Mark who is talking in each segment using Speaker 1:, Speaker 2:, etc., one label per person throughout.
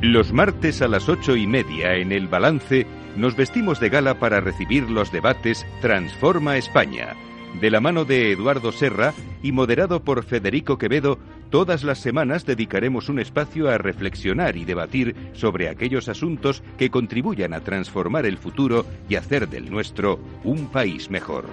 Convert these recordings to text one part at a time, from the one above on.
Speaker 1: Los martes a las 8:30 en El Balance nos vestimos de gala para recibir los debates Transforma España. De la mano de Eduardo Serra y moderado por Federico Quevedo, todas las semanas dedicaremos un espacio a reflexionar y debatir sobre aquellos asuntos que contribuyan a transformar el futuro y hacer del nuestro un país mejor.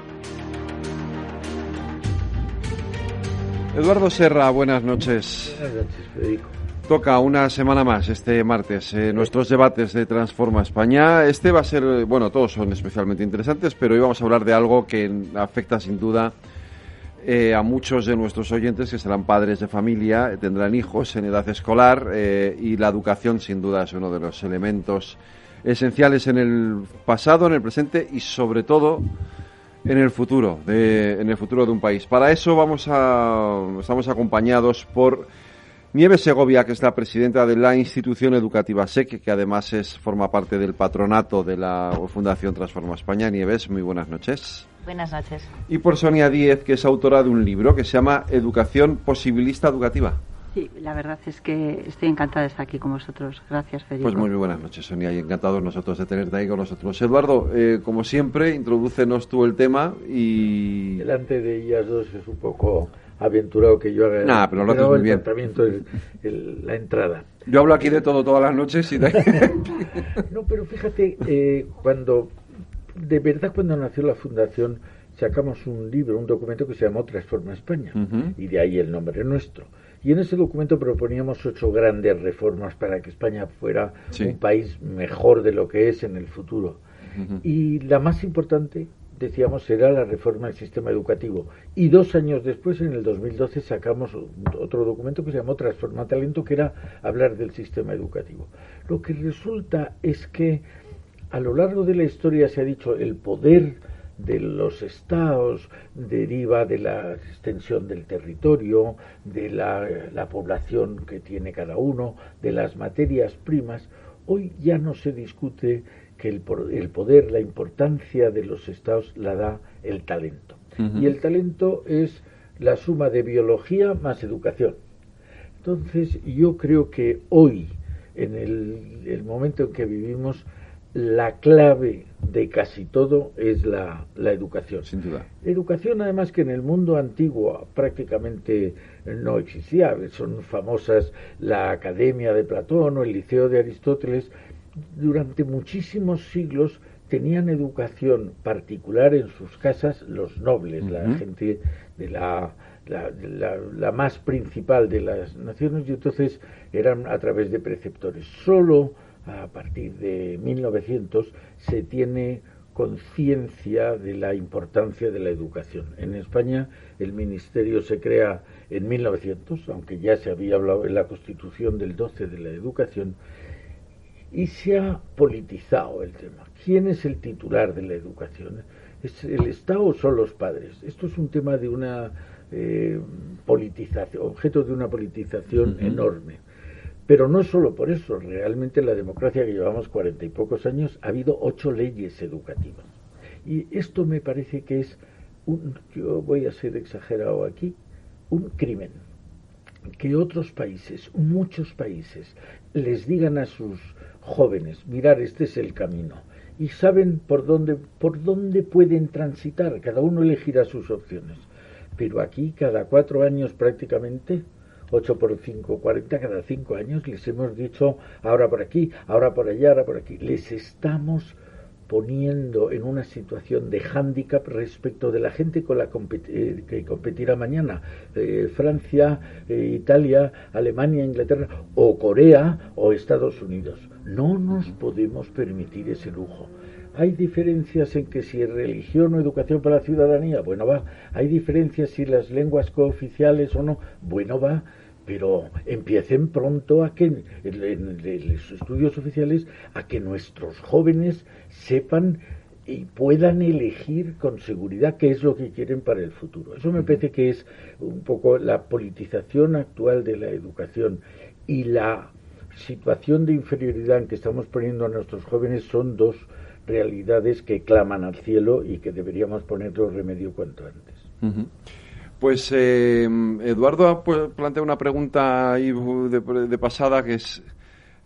Speaker 2: Eduardo Serra, buenas noches.
Speaker 3: Buenas noches, Federico.
Speaker 2: Toca una semana más este martes nuestros debates de Transforma España. Este va a ser, bueno, todos son especialmente interesantes, pero hoy vamos a hablar de algo que afecta sin duda a muchos de nuestros oyentes que serán padres de familia, tendrán hijos en edad escolar y la educación sin duda es uno de los elementos esenciales en el pasado, en el presente y sobre todo en el futuro de un país. Para eso estamos acompañados por Nieves Segovia, que es la presidenta de la institución educativa SEC, que además forma parte del patronato de la Fundación Transforma España. Nieves, muy buenas noches.
Speaker 4: Buenas noches.
Speaker 2: Y por Sonia Díez, que es autora de un libro que se llama Educación Posibilista Educativa.
Speaker 5: Sí, la verdad es que estoy encantada de estar aquí con vosotros. Gracias, Federico.
Speaker 2: Pues muy buenas noches, Sonia, y encantados nosotros de tenerte ahí con nosotros. Eduardo, como siempre, introdúcenos tú el tema y...
Speaker 3: Delante de ellas dos es un poco aventurado que yo haga
Speaker 2: pero lo haces muy bien.
Speaker 3: La entrada.
Speaker 2: Yo hablo aquí de todo todas las noches y
Speaker 3: No, pero fíjate, cuando nació la Fundación sacamos un libro, un documento que se llamó Transforma España, y de ahí el nombre nuestro. Y en ese documento proponíamos 8 grandes reformas para que España fuera un país mejor de lo que es en el futuro. Y la más importante, decíamos, era la reforma del sistema educativo. Y 2 años después, en el 2012, sacamos otro documento que se llamó Transforma Talento, que era hablar del sistema educativo. Lo que resulta es que a lo largo de la historia se ha dicho el poder de los estados deriva de la extensión del territorio, de la población que tiene cada uno, de las materias primas. Hoy ya no se discute que el poder, la importancia de los estados la da el talento. Y el talento es la suma de biología más educación. Entonces yo creo que hoy, en el momento en que vivimos, la clave de casi todo es la educación.
Speaker 2: Sin duda.
Speaker 3: Educación, además, que en el mundo antiguo prácticamente no existía. Son famosas la Academia de Platón o el Liceo de Aristóteles. Durante muchísimos siglos tenían educación particular en sus casas los nobles, la gente de la más principal de las naciones, y entonces eran a través de preceptores. Solo a partir de 1900 se tiene conciencia de la importancia de la educación. En España el ministerio se crea en 1900, aunque ya se había hablado en la Constitución del 12 de la educación, y se ha politizado el tema. ¿Quién es el titular de la educación? ¿Es el Estado o son los padres? Esto es un tema de una politización, objeto de una politización enorme. Pero no solo por eso, realmente en la democracia que llevamos 40 y pocos años ha habido 8 leyes educativas. Y esto me parece que es yo voy a ser exagerado aquí, un crimen. Que otros países, muchos países, les digan a sus jóvenes, mirar, este es el camino. Y saben por dónde pueden transitar, cada uno elegirá sus opciones. Pero aquí cada 4 años prácticamente, 8 por 5, 40, cada 5 años les hemos dicho ahora por aquí, ahora por allá, ahora por aquí. Les estamos poniendo en una situación de hándicap respecto de la gente con la que competirá mañana. Francia, Italia, Alemania, Inglaterra, o Corea, o Estados Unidos. No nos podemos permitir ese lujo. Hay diferencias en que si es religión o educación para la ciudadanía, bueno, va. Hay diferencias si las lenguas cooficiales o no, bueno, va. Pero empiecen pronto a que, en los estudios oficiales, a que nuestros jóvenes sepan y puedan elegir con seguridad qué es lo que quieren para el futuro. Eso me parece que es un poco la politización actual de la educación y la situación de inferioridad en que estamos poniendo a nuestros jóvenes son 2 realidades que claman al cielo y que deberíamos ponerle remedio cuanto antes.
Speaker 2: Pues Eduardo plantea una pregunta ahí de pasada que es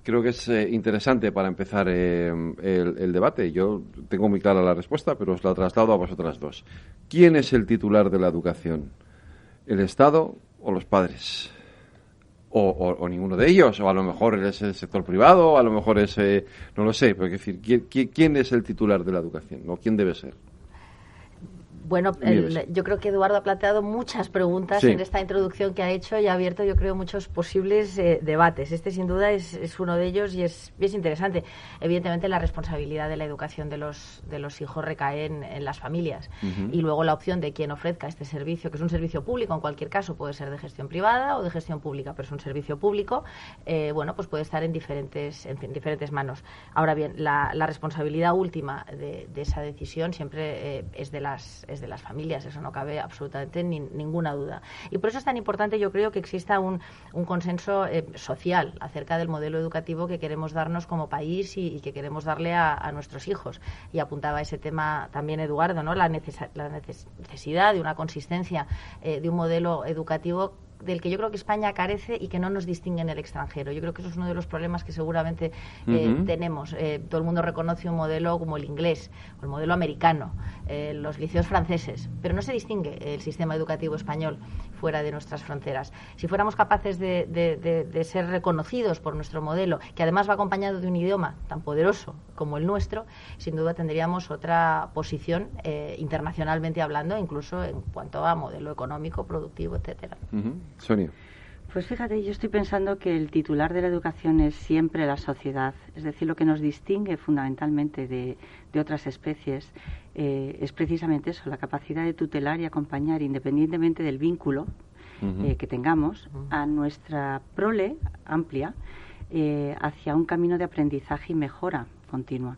Speaker 2: Creo que es interesante para empezar el debate. Yo tengo muy clara la respuesta, pero os la traslado a vosotras dos. ¿Quién es el titular de la educación? ¿El Estado o los padres? O ninguno de ellos, o a lo mejor es el sector privado, o a lo mejor es, no lo sé, pero es decir, ¿quién es el titular de la educación? ¿O quién debe ser?
Speaker 4: Bueno, yo creo que Eduardo ha planteado muchas preguntas en esta introducción que ha hecho y ha abierto, yo creo, muchos posibles debates. Este, sin duda, es uno de ellos y es interesante. Evidentemente, la responsabilidad de la educación de los hijos recae en las familias. Y luego la opción de quien ofrezca este servicio, que es un servicio público, en cualquier caso, puede ser de gestión privada o de gestión pública, pero es un servicio público, bueno, pues puede estar en diferentes manos. Ahora bien, la responsabilidad última de esa decisión siempre es de las familias, eso no cabe absolutamente ninguna duda. Y por eso es tan importante, yo creo, que exista un consenso social acerca del modelo educativo que queremos darnos como país y que queremos darle a nuestros hijos. Y apuntaba ese tema también Eduardo, ¿no? La necesidad de una consistencia de un modelo educativo del que yo creo que España carece y que no nos distingue en el extranjero. Yo creo que eso es uno de los problemas que seguramente tenemos. Todo el mundo reconoce un modelo como el inglés o el modelo americano, los liceos franceses, pero no se distingue el sistema educativo español fuera de nuestras fronteras. Si fuéramos capaces de ser reconocidos por nuestro modelo, que además va acompañado de un idioma tan poderoso como el nuestro, sin duda tendríamos otra posición internacionalmente hablando, incluso en cuanto a modelo económico, productivo, etcétera.
Speaker 2: Sonia.
Speaker 5: Pues fíjate, yo estoy pensando que el titular de la educación es siempre la sociedad. Es decir, lo que nos distingue fundamentalmente de otras especies es precisamente eso, la capacidad de tutelar y acompañar, independientemente del vínculo que tengamos, a nuestra prole amplia hacia un camino de aprendizaje y mejora continua.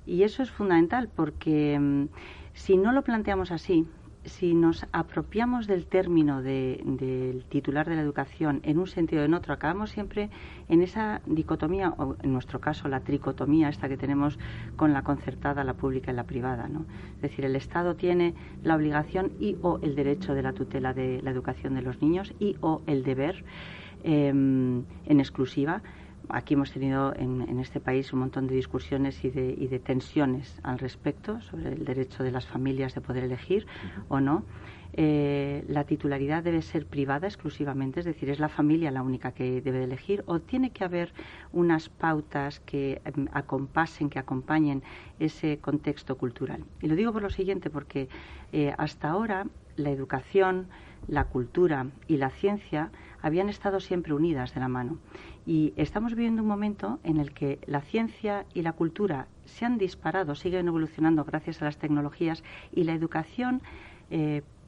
Speaker 5: Y eso es fundamental porque si no lo planteamos así, si nos apropiamos del término del titular de la educación en un sentido o en otro, acabamos siempre en esa dicotomía, o en nuestro caso la tricotomía esta que tenemos con la concertada, la pública y la privada, ¿no? Es decir, el Estado tiene la obligación y o el derecho de la tutela de la educación de los niños y o el deber en exclusiva. Aquí hemos tenido en este país un montón de discusiones y de tensiones al respecto sobre el derecho de las familias de poder elegir o no. La titularidad debe ser privada exclusivamente, es decir, es la familia la única que debe elegir, o tiene que haber unas pautas que acompasen, que acompañen ese contexto cultural. Y lo digo por lo siguiente, porque hasta ahora la educación, la cultura y la ciencia habían estado siempre unidas de la mano. Y estamos viviendo un momento en el que la ciencia y la cultura se han disparado, siguen evolucionando gracias a las tecnologías, y la educación,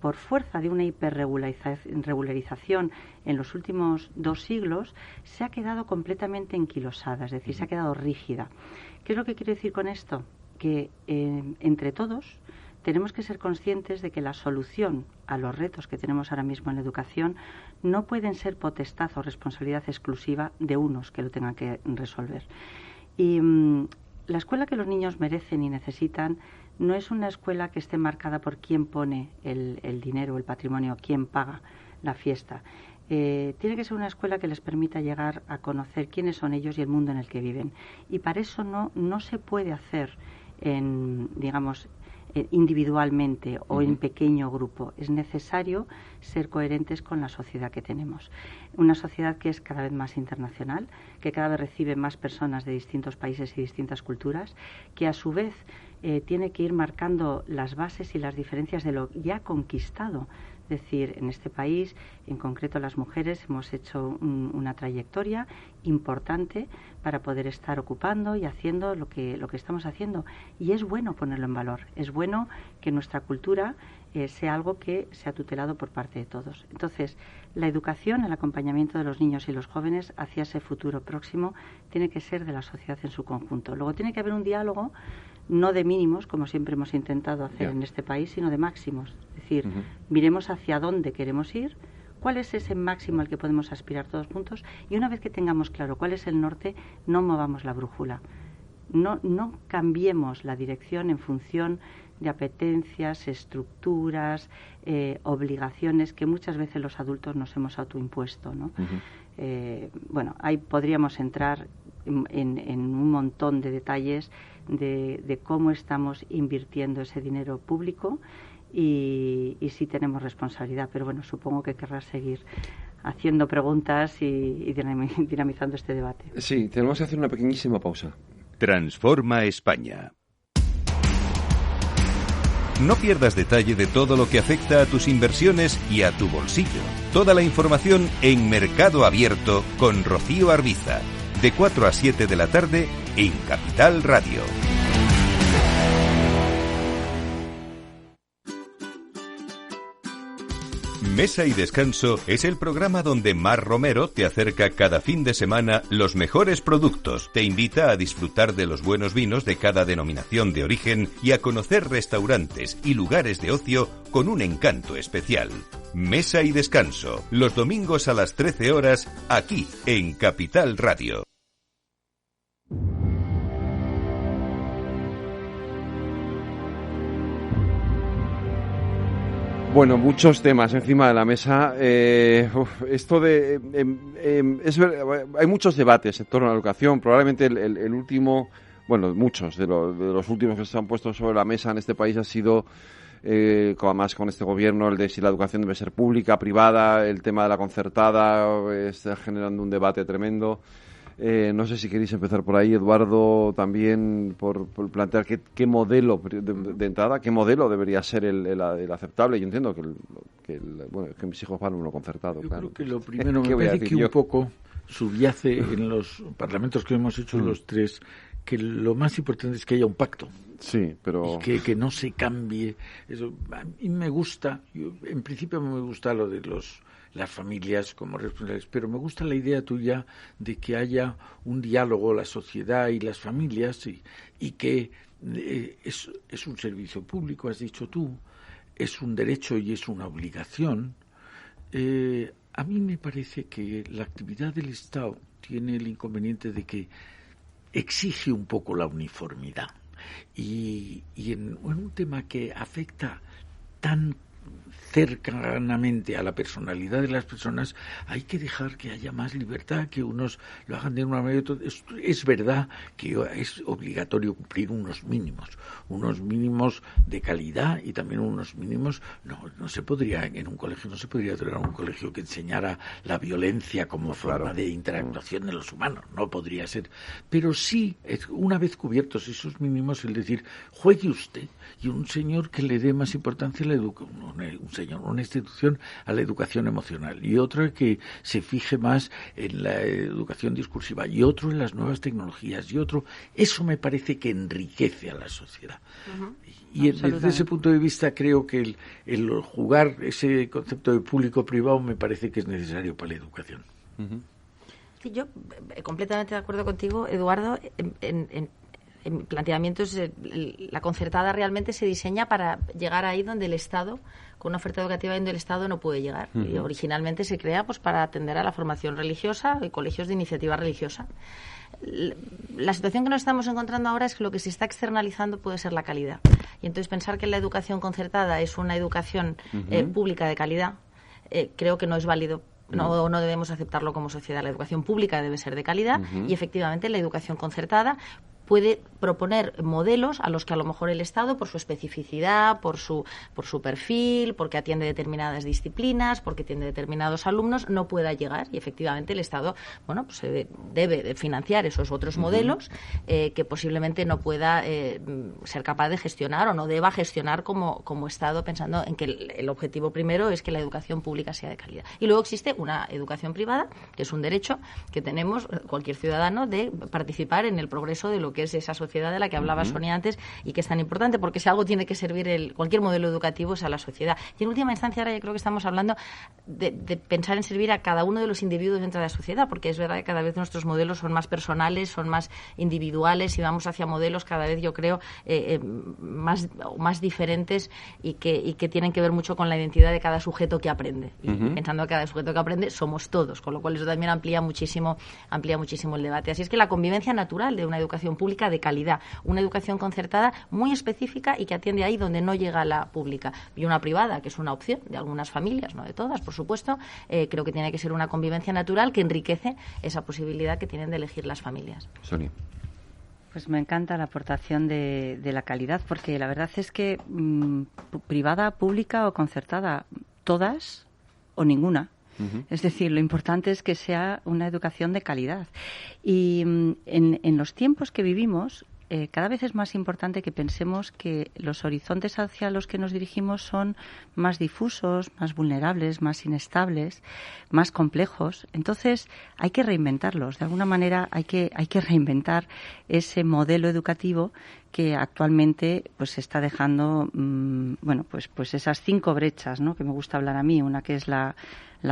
Speaker 5: por fuerza de una hiperregularización en los últimos 2 siglos, se ha quedado completamente enquilosada, es decir, se ha quedado rígida. ¿Qué es lo que quiero decir con esto? Que entre todos tenemos que ser conscientes de que la solución a los retos que tenemos ahora mismo en la educación no pueden ser potestad o responsabilidad exclusiva de unos que lo tengan que resolver. Y la escuela que los niños merecen y necesitan no es una escuela que esté marcada por quién pone el dinero, el patrimonio, quién paga la fiesta. Tiene que ser una escuela que les permita llegar a conocer quiénes son ellos y el mundo en el que viven. Y para eso no se puede hacer individualmente o en pequeño grupo. Es necesario ser coherentes con la sociedad que tenemos. Una sociedad que es cada vez más internacional, que cada vez recibe más personas de distintos países y distintas culturas, que a su vez tiene que ir marcando las bases y las diferencias de lo ya conquistado. Es decir, en este país, en concreto las mujeres, hemos hecho una trayectoria importante para poder estar ocupando y haciendo lo que estamos haciendo. Y es bueno ponerlo en valor. Es bueno que nuestra cultura sea algo que sea tutelado por parte de todos. Entonces, la educación, el acompañamiento de los niños y los jóvenes hacia ese futuro próximo tiene que ser de la sociedad en su conjunto. Luego tiene que haber un diálogo, no de mínimos, como siempre hemos intentado hacer en este país, sino de máximos. Es decir, miremos hacia dónde queremos ir, cuál es ese máximo al que podemos aspirar todos juntos, y una vez que tengamos claro cuál es el norte, no movamos la brújula. No cambiemos la dirección en función de apetencias, estructuras, obligaciones que muchas veces los adultos nos hemos autoimpuesto, ¿no? Ahí podríamos entrar en un montón de detalles de cómo estamos invirtiendo ese dinero público y sí tenemos responsabilidad. Pero bueno, supongo que querrás seguir haciendo preguntas y dinamizando este debate.
Speaker 2: Sí, tenemos que hacer una pequeñísima pausa.
Speaker 1: Transforma España. No pierdas detalle de todo lo que afecta a tus inversiones y a tu bolsillo. Toda la información en Mercado Abierto con Rocío Arbiza, de 4 a 7 de la tarde en Capital Radio. Mesa y Descanso es el programa donde Mar Romero te acerca cada fin de semana los mejores productos, te invita a disfrutar de los buenos vinos de cada denominación de origen y a conocer restaurantes y lugares de ocio con un encanto especial. Mesa y Descanso, los domingos a las 13 horas, aquí en Capital Radio.
Speaker 2: Bueno, muchos temas encima de la mesa. Esto de hay muchos debates en torno a la educación. Probablemente el último, bueno, muchos de los últimos que se han puesto sobre la mesa en este país ha sido, además con este gobierno, el de si la educación debe ser pública, privada, el tema de la concertada está generando un debate tremendo. No sé si queréis empezar por ahí, Eduardo, también por plantear qué modelo de entrada, qué modelo debería ser el aceptable. Yo entiendo que mis hijos van a uno concertado.
Speaker 3: Yo
Speaker 2: claro.
Speaker 3: creo que lo primero me parece que un poco subyace en los parlamentos que hemos hecho los tres, que lo más importante es que haya un pacto.
Speaker 2: Sí, pero...
Speaker 3: Y que no se cambie. Eso, a mí me gusta, en principio me gusta lo de las familias como responsables, pero me gusta la idea tuya de que haya un diálogo, la sociedad y las familias, y que es un servicio público, has dicho tú, es un derecho y es una obligación. A mí me parece que la actividad del Estado tiene el inconveniente de que exige un poco la uniformidad, y en un tema que afecta tan cercanamente a la personalidad de las personas, hay que dejar que haya más libertad, que unos lo hagan de una manera. Es verdad que es obligatorio cumplir unos mínimos de calidad, y también unos mínimos. No se podría, en un colegio no se podría tener un colegio que enseñara la violencia como forma de interactuación de los humanos, no podría ser. Pero sí, una vez cubiertos esos mínimos, el decir, juegue usted, y un señor que le dé más importancia a la educación, una institución, a la educación emocional, y otra que se fije más en la educación discursiva, y otro en las nuevas tecnologías, y otro. Eso me parece que enriquece a la sociedad. Uh-huh. Y desde ese punto de vista creo que el jugar ese concepto de público-privado me parece que es necesario para la educación.
Speaker 2: Uh-huh.
Speaker 4: Sí, yo completamente de acuerdo contigo, Eduardo. En planteamientos, la concertada realmente se diseña para llegar ahí donde el Estado, con una oferta educativa donde el Estado no puede llegar. Uh-huh. Y originalmente se crea pues para atender a la formación religiosa y colegios de iniciativa religiosa. La situación que nos estamos encontrando ahora es que lo que se está externalizando puede ser la calidad. Y entonces pensar que la educación concertada es una educación pública de calidad, creo que no es válido. No debemos aceptarlo como sociedad. La educación pública debe ser de calidad y efectivamente la educación concertada puede proponer modelos a los que a lo mejor el Estado, por su especificidad, por su perfil, porque atiende determinadas disciplinas, porque tiene determinados alumnos, no pueda llegar. Y efectivamente el Estado, bueno, pues debe de financiar esos otros modelos que posiblemente no pueda ser capaz de gestionar o no deba gestionar como Estado, pensando en que el objetivo primero es que la educación pública sea de calidad. Y luego existe una educación privada, que es un derecho que tenemos cualquier ciudadano de participar en el progreso de lo que es esa sociedad de la que hablaba Sonia antes, y que es tan importante, porque si algo tiene que servir cualquier modelo educativo es a la sociedad. Y en última instancia ahora yo creo que estamos hablando de pensar en servir a cada uno de los individuos dentro de la sociedad, porque es verdad que cada vez nuestros modelos son más personales, son más individuales, y vamos hacia modelos cada vez, yo creo, más diferentes y que tienen que ver mucho con la identidad de cada sujeto que aprende. Y pensando que cada sujeto que aprende somos todos, con lo cual eso también amplía muchísimo el debate. Así es que la convivencia natural de una educación pública pública de calidad, una educación concertada muy específica y que atiende ahí donde no llega la pública. Y una privada, que es una opción de algunas familias, no de todas, por supuesto, creo que tiene que ser una convivencia natural que enriquece esa posibilidad que tienen de elegir las familias.
Speaker 2: Sonia.
Speaker 5: Pues me encanta la aportación de la calidad, porque la verdad es que privada, pública o concertada, todas o ninguna. Es decir, lo importante es que sea una educación de calidad. Y en los tiempos que vivimos, cada vez es más importante que pensemos que los horizontes hacia los que nos dirigimos son más difusos, más vulnerables, más inestables, más complejos. Entonces, hay que reinventarlos. De alguna manera, hay que reinventar ese modelo educativo que actualmente pues está dejando pues esas 5 brechas, ¿no?, que me gusta hablar a mí. Una que es la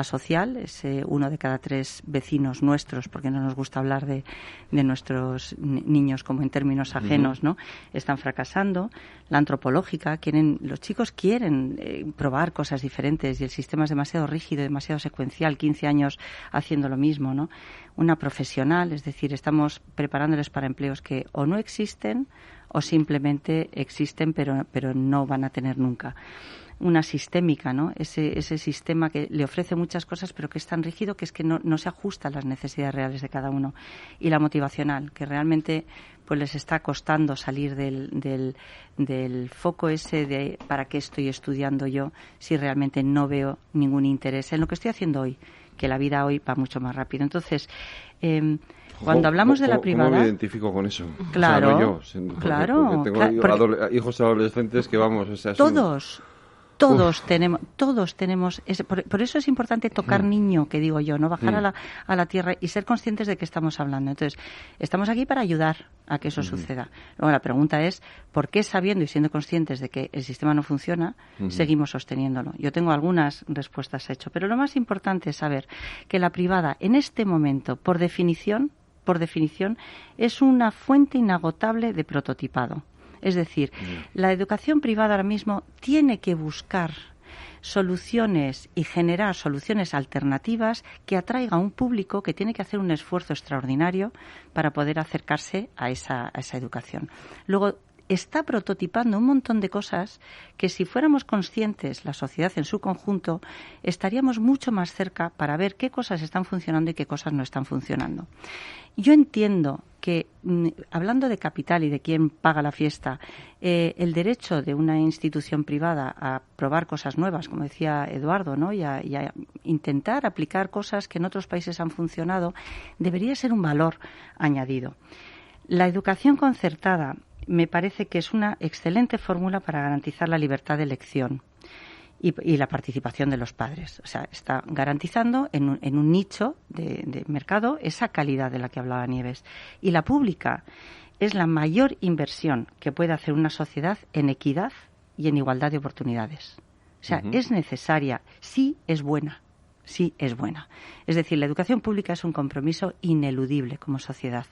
Speaker 5: social, es 1 de cada 3 vecinos nuestros, porque no nos gusta hablar de nuestros niños como en términos ajenos, ¿no?, están fracasando. La antropológica, los chicos quieren probar cosas diferentes y el sistema es demasiado rígido, demasiado secuencial, 15 años haciendo lo mismo, ¿no? Una profesional, es decir, estamos preparándoles para empleos que o no existen o simplemente existen pero no van a tener nunca. Una sistémica, ¿no? Ese sistema que le ofrece muchas cosas pero que es tan rígido que es que no se ajusta a las necesidades reales de cada uno. Y la motivacional, que realmente pues les está costando salir del foco ese de ¿para qué estoy estudiando yo si realmente no veo ningún interés en lo que estoy haciendo hoy? Que la vida hoy va mucho más rápido. Entonces, cuando hablamos de la privada...
Speaker 2: ¿Cómo me identifico con eso?
Speaker 5: Claro,
Speaker 2: o sea, no yo,
Speaker 5: claro.
Speaker 2: Porque tengo hijos adolescentes que vamos... O sea,
Speaker 5: Todos tenemos por eso es importante tocar niño, que digo yo, no bajar a la tierra y ser conscientes de que estamos hablando. Entonces, estamos aquí para ayudar a que eso suceda. Luego la pregunta es, ¿por qué sabiendo y siendo conscientes de que el sistema no funciona, seguimos sosteniéndolo? Yo tengo algunas respuestas hechas, pero lo más importante es saber que la privada en este momento, por definición, es una fuente inagotable de prototipado. Es decir, la educación privada ahora mismo tiene que buscar soluciones y generar soluciones alternativas que atraiga a un público que tiene que hacer un esfuerzo extraordinario para poder acercarse a esa educación. Luego, está prototipando un montón de cosas que si fuéramos conscientes, la sociedad en su conjunto, estaríamos mucho más cerca para ver qué cosas están funcionando y qué cosas no están funcionando. Yo entiendo que, hablando de capital y de quién paga la fiesta, el derecho de una institución privada a probar cosas nuevas, como decía Eduardo, ¿no?, y a intentar aplicar cosas que en otros países han funcionado, debería ser un valor añadido. La educación concertada me parece que es una excelente fórmula para garantizar la libertad de elección y la participación de los padres. O sea, está garantizando en un nicho de mercado esa calidad de la que hablaba Nieves. Y la pública es la mayor inversión que puede hacer una sociedad en equidad y en igualdad de oportunidades. O sea, es necesaria, sí es buena. Sí es buena. Es decir, la educación pública es un compromiso ineludible como sociedad,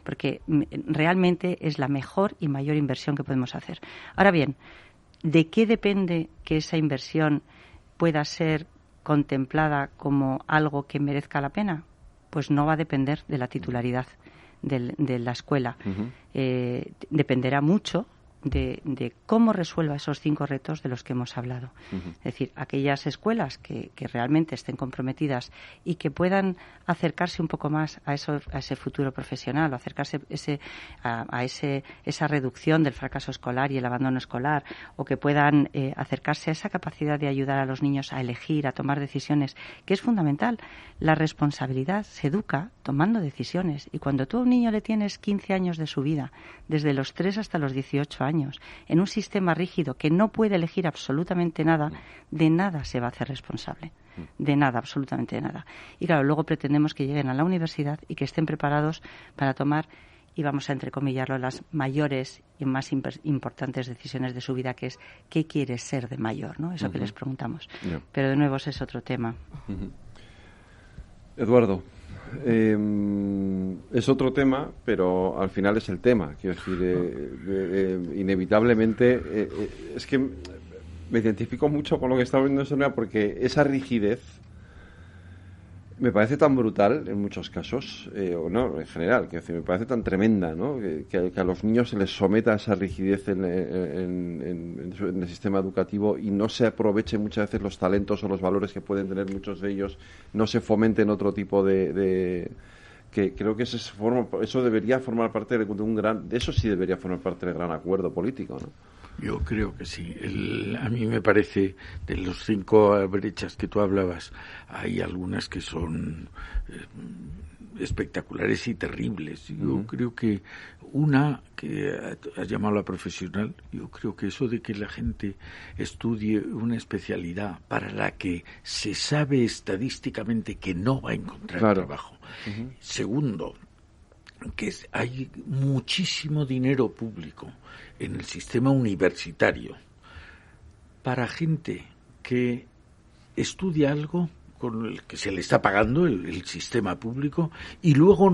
Speaker 5: porque realmente es la mejor y mayor inversión que podemos hacer. Ahora bien, ¿de qué depende que esa inversión pueda ser contemplada como algo que merezca la pena? Pues no va a depender de la titularidad de la escuela. Dependerá mucho de cómo resuelva esos 5 retos de los que hemos hablado. Es decir, aquellas escuelas que realmente estén comprometidas y que puedan acercarse un poco más a ese futuro profesional, o acercarse a esa reducción del fracaso escolar y el abandono escolar, o que puedan acercarse a esa capacidad de ayudar a los niños a elegir, a tomar decisiones, que es fundamental. La responsabilidad se educa tomando decisiones, y cuando tú a un niño le tienes 15 años de su vida, desde los 3 hasta los 18 años, en un sistema rígido que no puede elegir absolutamente nada, de nada se va a hacer responsable. De nada, absolutamente de nada. Y claro, luego pretendemos que lleguen a la universidad y que estén preparados para tomar, y vamos a entrecomillarlo, las mayores y más importantes decisiones de su vida, que es ¿qué quieres ser de mayor?, ¿no? Eso que les preguntamos. Pero de nuevo ese es otro tema.
Speaker 2: Eduardo, es otro tema, pero al final es el tema. Quiero decir, inevitablemente, es que me identifico mucho con lo que está viendo Sonia, porque esa rigidez Me parece tan brutal en muchos casos, o no, en general, que me parece tan tremenda, ¿no? Que a los niños se les someta a esa rigidez en el sistema educativo y no se aprovechen muchas veces los talentos o los valores que pueden tener muchos de ellos, no se fomenten otro tipo de que creo que eso debería formar parte de un gran, eso sí debería formar parte del gran acuerdo político, ¿no?
Speaker 6: Yo creo que sí. A mí me parece, de los 5 brechas que tú hablabas, hay algunas que son espectaculares y terribles. Yo creo que una que has llamado la profesional, yo creo que eso de que la gente estudie una especialidad para la que se sabe estadísticamente que no va a encontrar trabajo. Segundo, que hay muchísimo dinero público en el sistema universitario para gente que estudia algo con el que se le está pagando el sistema público y luego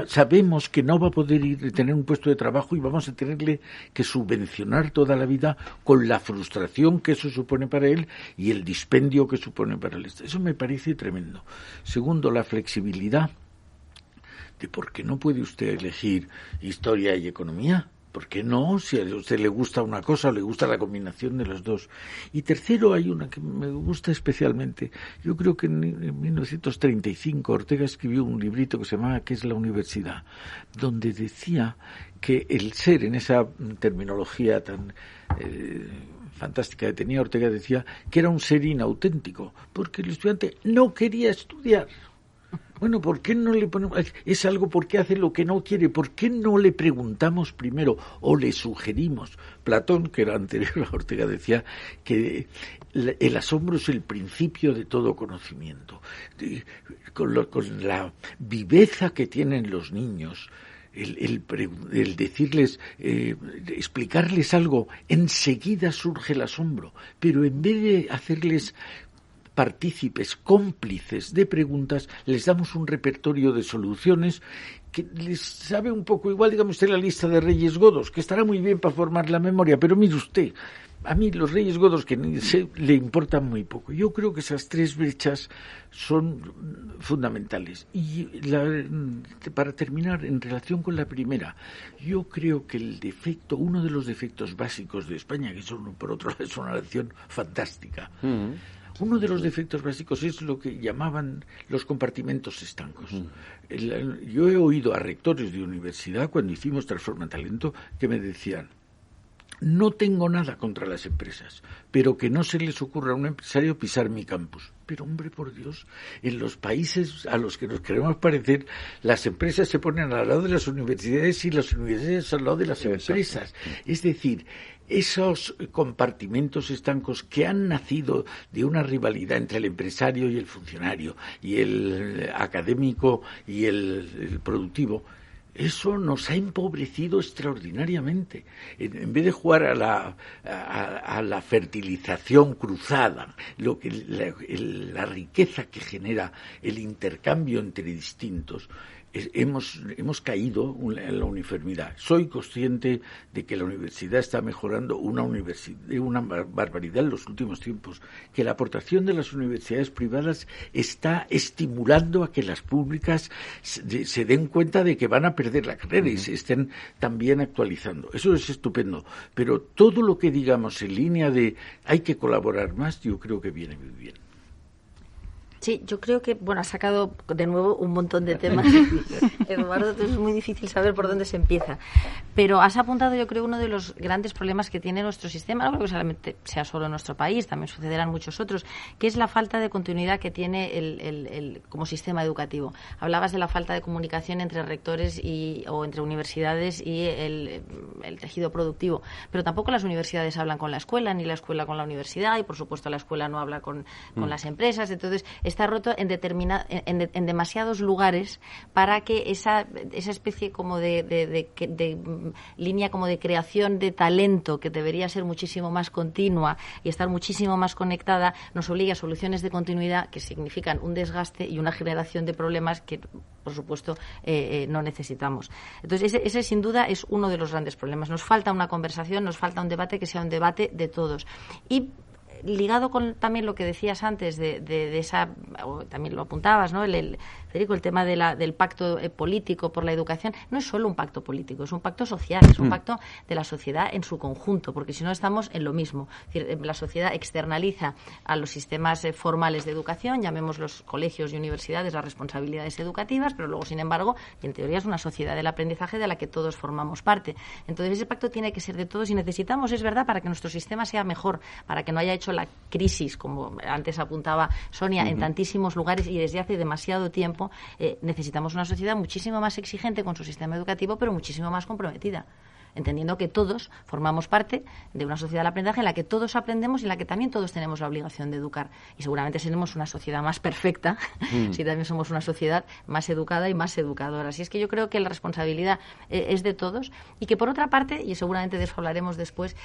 Speaker 6: sabemos que no va a poder tener un puesto de trabajo y vamos a tenerle que subvencionar toda la vida con la frustración que eso supone para él y el dispendio que supone para él. Eso me parece tremendo. Segundo, la flexibilidad de por qué no puede usted elegir historia y economía. ¿Por qué no? Si a usted le gusta una cosa o le gusta la combinación de los dos. Y tercero, hay una que me gusta especialmente. Yo creo que en 1935 Ortega escribió un librito que se llamaba ¿Qué es la universidad?, donde decía que el ser, en esa terminología tan fantástica que tenía Ortega, decía que era un ser inauténtico, porque el estudiante no quería estudiar. Bueno, ¿por qué no le ponemos? Es algo porque hace lo que no quiere. ¿Por qué no le preguntamos primero o le sugerimos? Platón, que era anterior a Ortega, decía que el asombro es el principio de todo conocimiento. Con la viveza que tienen los niños, el decirles, explicarles algo, enseguida surge el asombro. Pero en vez de hacerles partícipes, cómplices de preguntas, les damos un repertorio de soluciones que les sabe un poco igual, digamos usted, la lista de Reyes Godos, que estará muy bien para formar la memoria, pero mire usted, a mí los Reyes Godos que le importan muy poco. Yo creo que esas 3 brechas son fundamentales. Y para terminar, en relación con la primera, yo creo que uno de los defectos básicos de España, que por otro lado es una nación fantástica, uno de los defectos básicos es lo que llamaban los compartimentos estancos. Yo he oído a rectores de universidad, cuando hicimos Transforma Talento, que me decían: no tengo nada contra las empresas, pero que no se les ocurra a un empresario pisar mi campus. Pero, hombre, por Dios, en los países a los que nos queremos parecer, las empresas se ponen al lado de las universidades y las universidades al lado de las empresas. Es decir, esos compartimentos estancos que han nacido de una rivalidad entre el empresario y el funcionario, y el académico y el productivo, eso nos ha empobrecido extraordinariamente. En vez de jugar a la fertilización cruzada, la riqueza que genera el intercambio entre distintos, hemos caído en la uniformidad. Soy consciente de que la universidad está mejorando una barbaridad en los últimos tiempos, que la aportación de las universidades privadas está estimulando a que las públicas se den cuenta de que van a perder la carrera y se estén también actualizando. Eso es estupendo, pero todo lo que digamos en línea de hay que colaborar más, yo creo que viene muy bien.
Speaker 4: Sí, yo creo que, ha sacado de nuevo un montón de temas. Eduardo, es muy difícil saber por dónde se empieza. Pero has apuntado, yo creo, uno de los grandes problemas que tiene nuestro sistema, no creo que solamente sea solo en nuestro país, también sucederán muchos otros, que es la falta de continuidad que tiene el como sistema educativo. Hablabas de la falta de comunicación entre rectores o entre universidades y el tejido productivo, pero tampoco las universidades hablan con la escuela, ni la escuela con la universidad, y por supuesto la escuela no habla con las empresas. Entonces, está roto en demasiados lugares para que esa especie como de línea como de creación de talento, que debería ser muchísimo más continua y estar muchísimo más conectada, nos obliga a soluciones de continuidad que significan un desgaste y una generación de problemas que, por supuesto, no necesitamos. Entonces, ese sin duda es uno de los grandes problemas. Nos falta una conversación, nos falta un debate que sea un debate de todos. Y ligado con también lo que decías antes de esa, también lo apuntabas, ¿no? Federico, el tema del pacto político por la educación, no es solo un pacto político, es un pacto social, es un pacto de la sociedad en su conjunto, porque si no estamos en lo mismo. Es decir, la sociedad externaliza a los sistemas formales de educación, llamemos los colegios y universidades las responsabilidades educativas, pero luego, sin embargo, y en teoría es una sociedad del aprendizaje de la que todos formamos parte. Entonces, ese pacto tiene que ser de todos y necesitamos, es verdad, para que nuestro sistema sea mejor, para que no haya hecho la crisis, como antes apuntaba Sonia, en tantísimos lugares y desde hace demasiado tiempo, necesitamos una sociedad muchísimo más exigente con su sistema educativo, pero muchísimo más comprometida, entendiendo que todos formamos parte de una sociedad del aprendizaje en la que todos aprendemos y en la que también todos tenemos la obligación de educar. Y seguramente seremos una sociedad más perfecta si también somos una sociedad más educada y más educadora. Así es que yo creo que la responsabilidad es de todos y que, por otra parte, y seguramente de eso hablaremos después,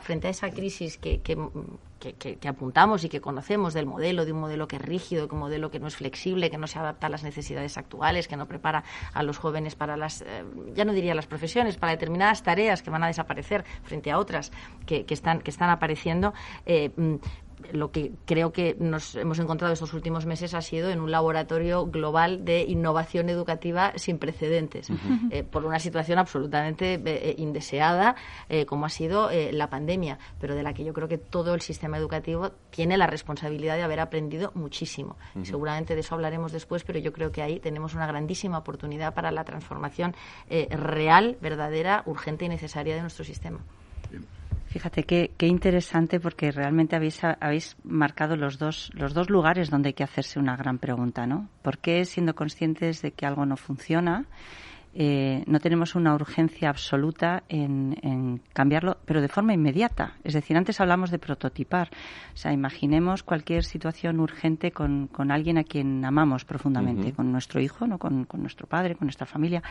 Speaker 4: frente a esa crisis que apuntamos y que conocemos de un modelo que es rígido, de un modelo que no es flexible, que no se adapta a las necesidades actuales, que no prepara a los jóvenes para ya no diría las profesiones, para determinadas tareas que van a desaparecer frente a otras que están apareciendo. Lo que creo que nos hemos encontrado estos últimos meses ha sido en un laboratorio global de innovación educativa sin precedentes, por una situación absolutamente indeseada, como ha sido la pandemia, pero de la que yo creo que todo el sistema educativo tiene la responsabilidad de haber aprendido muchísimo. Seguramente de eso hablaremos después, pero yo creo que ahí tenemos una grandísima oportunidad para la transformación real, verdadera, urgente y necesaria de nuestro sistema.
Speaker 5: Fíjate qué interesante, porque realmente habéis marcado los dos lugares donde hay que hacerse una gran pregunta, ¿no? ¿Por qué, siendo conscientes de que algo no funciona, no tenemos una urgencia absoluta en cambiarlo, pero de forma inmediata? Es decir, antes hablamos de prototipar. O sea, imaginemos cualquier situación urgente con alguien a quien amamos profundamente, con nuestro hijo, ¿no? Con nuestro padre, con nuestra familia.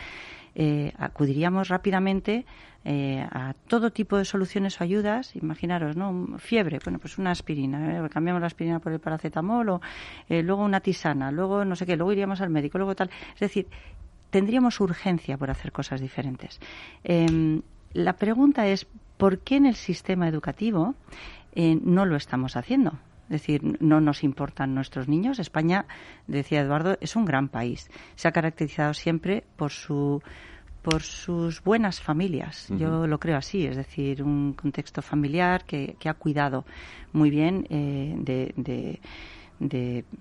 Speaker 5: Acudiríamos rápidamente a todo tipo de soluciones o ayudas. Imaginaros, ¿no? Fiebre, bueno, pues una aspirina, cambiamos la aspirina por el paracetamol, o luego una tisana, luego no sé qué, luego iríamos al médico, luego tal. Es decir, tendríamos urgencia por hacer cosas diferentes. La pregunta es, ¿por qué en el sistema educativo no lo estamos haciendo? Es decir, no nos importan nuestros niños. España, decía Eduardo, es un gran país. Se ha caracterizado siempre por sus buenas familias. Yo lo creo así, es decir, un contexto familiar que ha cuidado muy bien de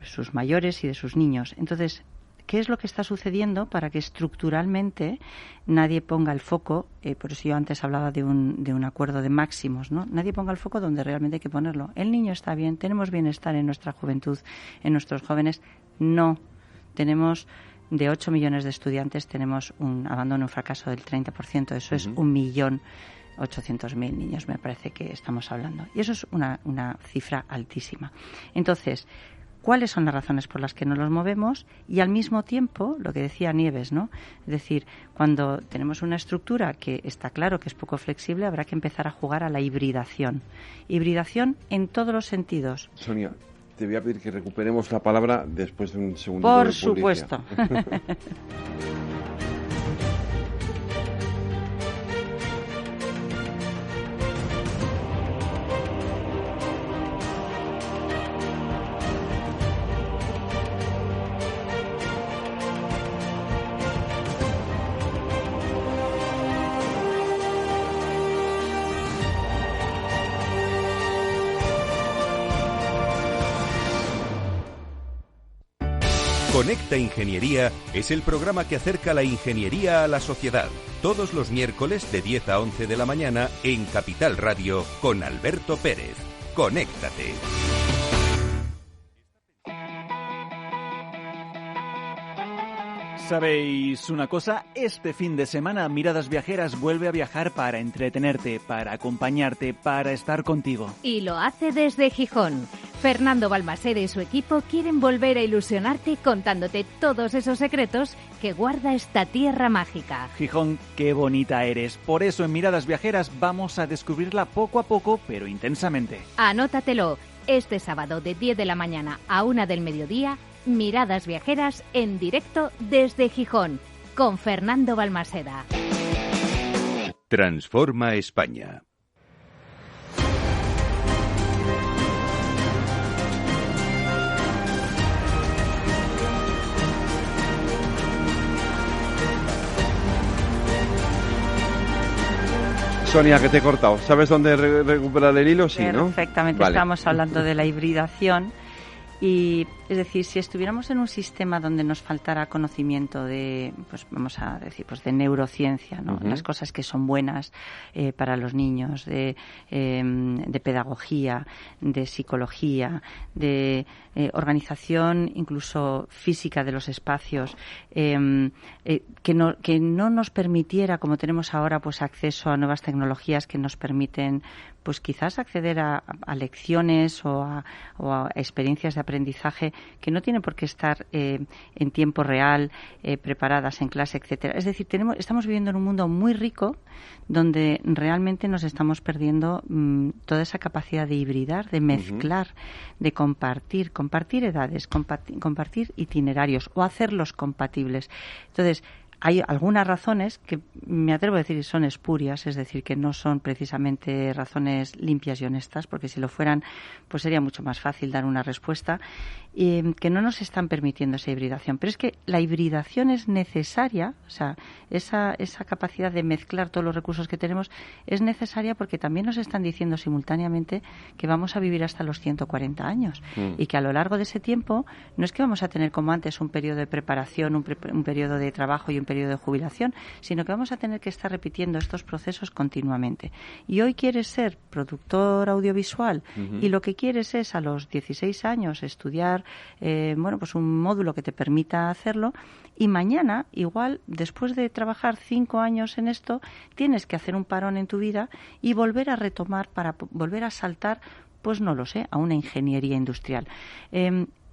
Speaker 5: sus mayores y de sus niños. Entonces, ¿qué es lo que está sucediendo para que estructuralmente nadie ponga el foco? Por eso yo antes hablaba de un acuerdo de máximos, ¿no? Nadie ponga el foco donde realmente hay que ponerlo. El niño está bien, tenemos bienestar en nuestra juventud, en nuestros jóvenes. No, tenemos de 8 millones de estudiantes, tenemos un abandono, un fracaso del 30%. Eso es 1.800.000 niños, me parece que estamos hablando. Y eso es una cifra altísima. Entonces, ¿cuáles son las razones por las que no los movemos? Y al mismo tiempo, lo que decía Nieves, ¿no? Es decir, cuando tenemos una estructura que está claro que es poco flexible, habrá que empezar a jugar a la hibridación. Hibridación en todos los sentidos.
Speaker 2: Sonia, te voy a pedir que recuperemos la palabra después de un segundo.
Speaker 5: Por supuesto.
Speaker 1: Conecta Ingeniería es el programa que acerca la ingeniería a la sociedad. Todos los miércoles de 10 a 11 de la mañana en Capital Radio con Alberto Pérez. Conéctate.
Speaker 7: ¿Sabéis una cosa? Este fin de semana Miradas Viajeras vuelve a viajar para entretenerte, para acompañarte, para estar contigo.
Speaker 8: Y lo hace desde Gijón. Fernando Balmaseda y su equipo quieren volver a ilusionarte contándote todos esos secretos que guarda esta tierra mágica.
Speaker 7: Gijón, qué bonita eres. Por eso en Miradas Viajeras vamos a descubrirla poco a poco, pero intensamente.
Speaker 8: Anótatelo. Este sábado de 10 de la mañana a 1 del mediodía, Miradas Viajeras en directo desde Gijón, con Fernando Balmaseda.
Speaker 1: Transforma España.
Speaker 2: Sonia, que te he cortado. ¿Sabes dónde recuperar el hilo? Sí, ¿no?
Speaker 5: Perfectamente.
Speaker 2: Vale.
Speaker 5: Estamos hablando de la hibridación. Y es decir, si estuviéramos en un sistema donde nos faltara conocimiento de, pues vamos a decir, pues de neurociencia, ¿no? Las cosas que son buenas para los niños, de pedagogía, de psicología, de organización incluso física de los espacios, que no nos permitiera, como tenemos ahora, pues acceso a nuevas tecnologías que nos permiten, pues quizás acceder a lecciones o a experiencias de aprendizaje que no tienen por qué estar en tiempo real, preparadas en clase, etcétera. Es decir, estamos viviendo en un mundo muy rico donde realmente nos estamos perdiendo toda esa capacidad de hibridar, de mezclar, de compartir edades, compartir itinerarios o hacerlos compatibles. Entonces, hay algunas razones que me atrevo a decir son espurias, es decir, que no son precisamente razones limpias y honestas, porque si lo fueran, pues sería mucho más fácil dar una respuesta, que no nos están permitiendo esa hibridación. Pero es que la hibridación es necesaria, o sea, esa capacidad de mezclar todos los recursos que tenemos es necesaria porque también nos están diciendo simultáneamente que vamos a vivir hasta los 140 años y que a lo largo de ese tiempo no es que vamos a tener como antes un periodo de preparación, un periodo de trabajo y un periodo de jubilación, sino que vamos a tener que estar repitiendo estos procesos continuamente. Y hoy quieres ser productor audiovisual y lo que quieres es a los 16 años estudiar pues un módulo que te permita hacerlo, y mañana, igual, después de trabajar 5 años en esto, tienes que hacer un parón en tu vida y volver a retomar para volver a saltar, pues no lo sé, a una ingeniería industrial.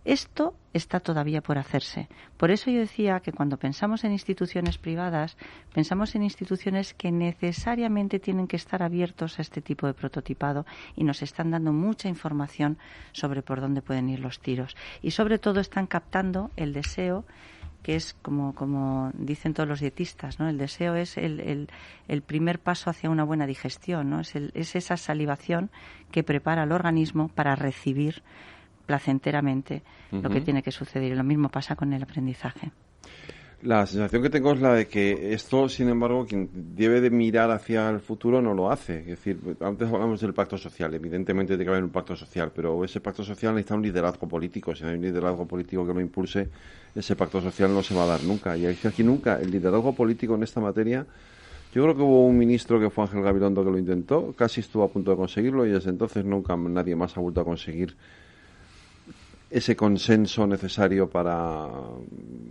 Speaker 5: Esto está todavía por hacerse. Por eso yo decía que cuando pensamos en instituciones privadas, pensamos en instituciones que necesariamente tienen que estar abiertos a este tipo de prototipado y nos están dando mucha información sobre por dónde pueden ir los tiros. Y sobre todo están captando el deseo, que es como dicen todos los dietistas, ¿no? El deseo es el primer paso hacia una buena digestión, ¿no? Es esa salivación que prepara al organismo para recibir placenteramente lo que tiene que suceder. Y lo mismo pasa con el aprendizaje.
Speaker 2: La sensación que tengo es la de que esto, sin embargo, quien debe de mirar hacia el futuro no lo hace. Es decir, antes hablamos del pacto social. Evidentemente tiene que haber un pacto social, pero ese pacto social necesita un liderazgo político. Si no hay un liderazgo político que lo impulse, ese pacto social no se va a dar nunca. Y aquí nunca. El liderazgo político en esta materia, yo creo que hubo un ministro que fue Ángel Gabilondo que lo intentó, casi estuvo a punto de conseguirlo y desde entonces nunca nadie más ha vuelto a conseguir ese consenso necesario para,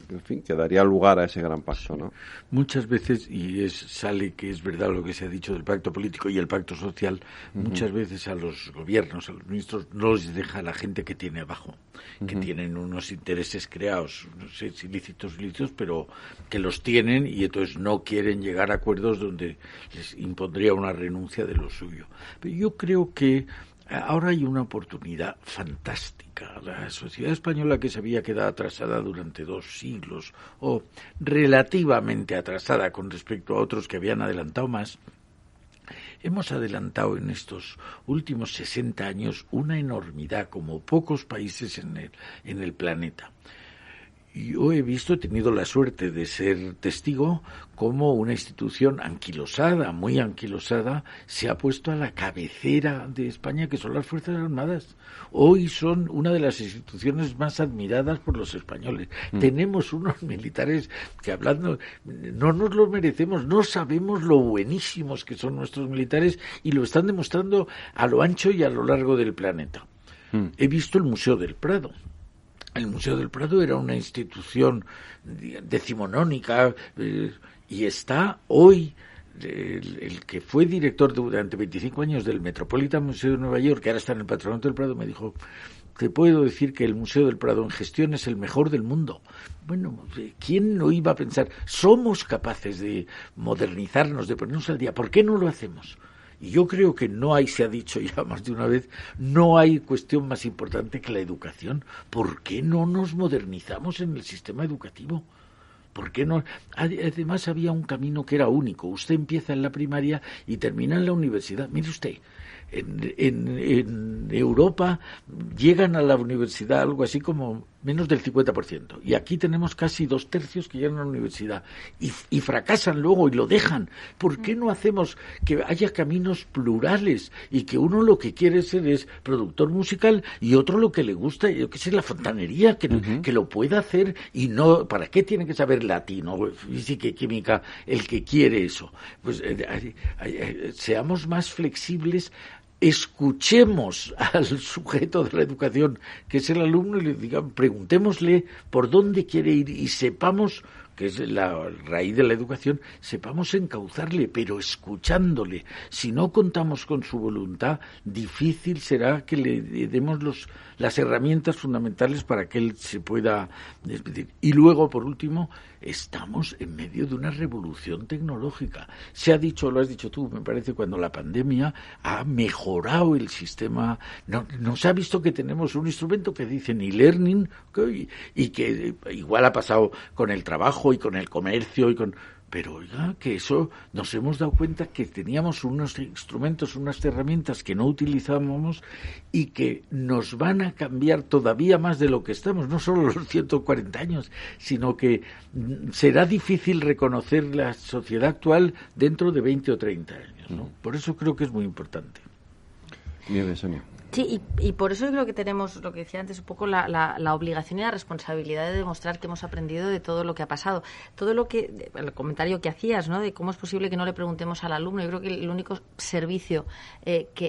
Speaker 2: en fin, que daría lugar a ese gran paso, ¿no?
Speaker 6: Muchas veces, y sale que es verdad lo que se ha dicho del pacto político y el pacto social, muchas veces a los gobiernos, a los ministros, no les deja la gente que tiene abajo, que tienen unos intereses creados, no sé si ilícitos, pero que los tienen y entonces no quieren llegar a acuerdos donde les impondría una renuncia de lo suyo. Pero yo creo que ahora hay una oportunidad fantástica. La sociedad española, que se había quedado atrasada durante 2 siglos, o relativamente atrasada con respecto a otros que habían adelantado más, hemos adelantado en estos últimos 60 años una enormidad, como pocos países en el planeta. Yo he tenido la suerte de ser testigo cómo una institución anquilosada, muy anquilosada, se ha puesto a la cabecera de España, que son las Fuerzas Armadas. Hoy son una de las instituciones más admiradas por los españoles. Tenemos unos militares que, hablando, no nos lo merecemos, no sabemos lo buenísimos que son nuestros militares y lo están demostrando a lo ancho y a lo largo del planeta. He visto el Museo del Prado. El Museo del Prado era una institución decimonónica y está hoy el que fue director durante 25 años del Metropolitan Museum de Nueva York, que ahora está en el Patronato del Prado, me dijo: te puedo decir que el Museo del Prado en gestión es el mejor del mundo. Bueno, ¿quién no iba a pensar? Somos capaces de modernizarnos, de ponernos al día. ¿Por qué no lo hacemos? Y yo creo que no hay, se ha dicho ya más de una vez, no hay cuestión más importante que la educación. ¿Por qué no nos modernizamos en el sistema educativo? ¿Por qué no? Además había un camino que era único. Usted empieza en la primaria y termina en la universidad. Mire usted, en Europa llegan a la universidad algo así como menos del 50%. Y aquí tenemos casi 2/3 que llegan a la universidad y fracasan luego y lo dejan. ¿Por qué no hacemos que haya caminos plurales y que uno lo que quiere ser es productor musical y otro lo que le gusta, yo qué sé, la fontanería, que lo pueda hacer y no, ¿para qué tiene que saber latino, física y química el que quiere eso? Pues seamos más flexibles. Escuchemos al sujeto de la educación, que es el alumno, y le digamos, preguntémosle por dónde quiere ir y sepamos, que es la raíz de la educación, sepamos encauzarle, pero escuchándole. Si no contamos con su voluntad, difícil será que le demos las herramientas fundamentales para que él se pueda despedir. Y luego, por último, estamos en medio de una revolución tecnológica. Se ha dicho, lo has dicho tú, me parece, cuando la pandemia ha mejorado el sistema. No se ha visto que tenemos un instrumento que dice e-learning y que igual ha pasado con el trabajo y con el comercio pero oiga, que eso nos hemos dado cuenta que teníamos unos instrumentos, unas herramientas que no utilizábamos y que nos van a cambiar todavía más de lo que estamos, no solo los 140 años, sino que será difícil reconocer la sociedad actual dentro de 20 o 30 años, ¿no? Por eso creo que es muy importante.
Speaker 2: Bien, Sonia.
Speaker 4: Sí, y por eso yo creo que tenemos, lo que decía antes, un poco la obligación y la responsabilidad de demostrar que hemos aprendido de todo lo que ha pasado. Todo lo que, el comentario que hacías, ¿no?, de cómo es posible que no le preguntemos al alumno. Yo creo que el único servicio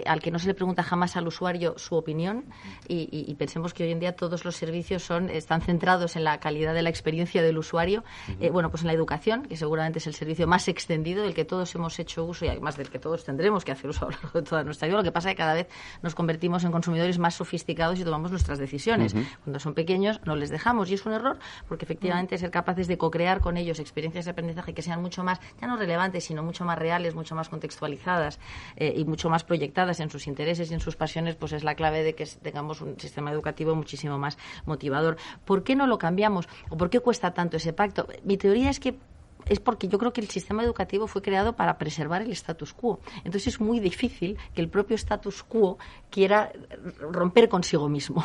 Speaker 4: al que no se le pregunta jamás al usuario su opinión, y pensemos que hoy en día todos los servicios están centrados en la calidad de la experiencia del usuario, bueno, pues en la educación, que seguramente es el servicio más extendido, del que todos hemos hecho uso y además del que todos tendremos que hacer uso a lo largo de toda nuestra vida. Lo que pasa es que cada vez nos convertimos en consumidores más sofisticados y tomamos nuestras decisiones. Cuando son pequeños no les dejamos, y es un error, porque efectivamente ser capaces de co-crear con ellos experiencias de aprendizaje que sean mucho más, ya no relevantes, sino mucho más reales, mucho más contextualizadas y mucho más proyectadas en sus intereses y en sus pasiones, pues es la clave de que tengamos un sistema educativo muchísimo más motivador. ¿Por qué no lo cambiamos? ¿O por qué cuesta tanto ese pacto? Mi teoría es porque yo creo que el sistema educativo fue creado para preservar el status quo. Entonces es muy difícil que el propio status quo quiera romper consigo mismo.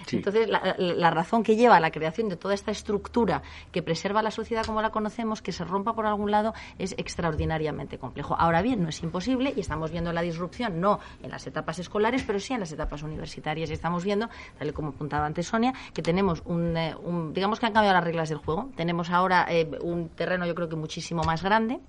Speaker 4: Sí. Entonces la razón que lleva a la creación de toda esta estructura que preserva la sociedad como la conocemos, que se rompa por algún lado, es extraordinariamente complejo. Ahora bien, no es imposible y estamos viendo la disrupción no en las etapas escolares, pero sí en las etapas universitarias. Y estamos viendo, tal y como apuntaba antes Sonia, que tenemos digamos que han cambiado las reglas del juego. Tenemos ahora un terreno, yo creo que muchísimo más grande,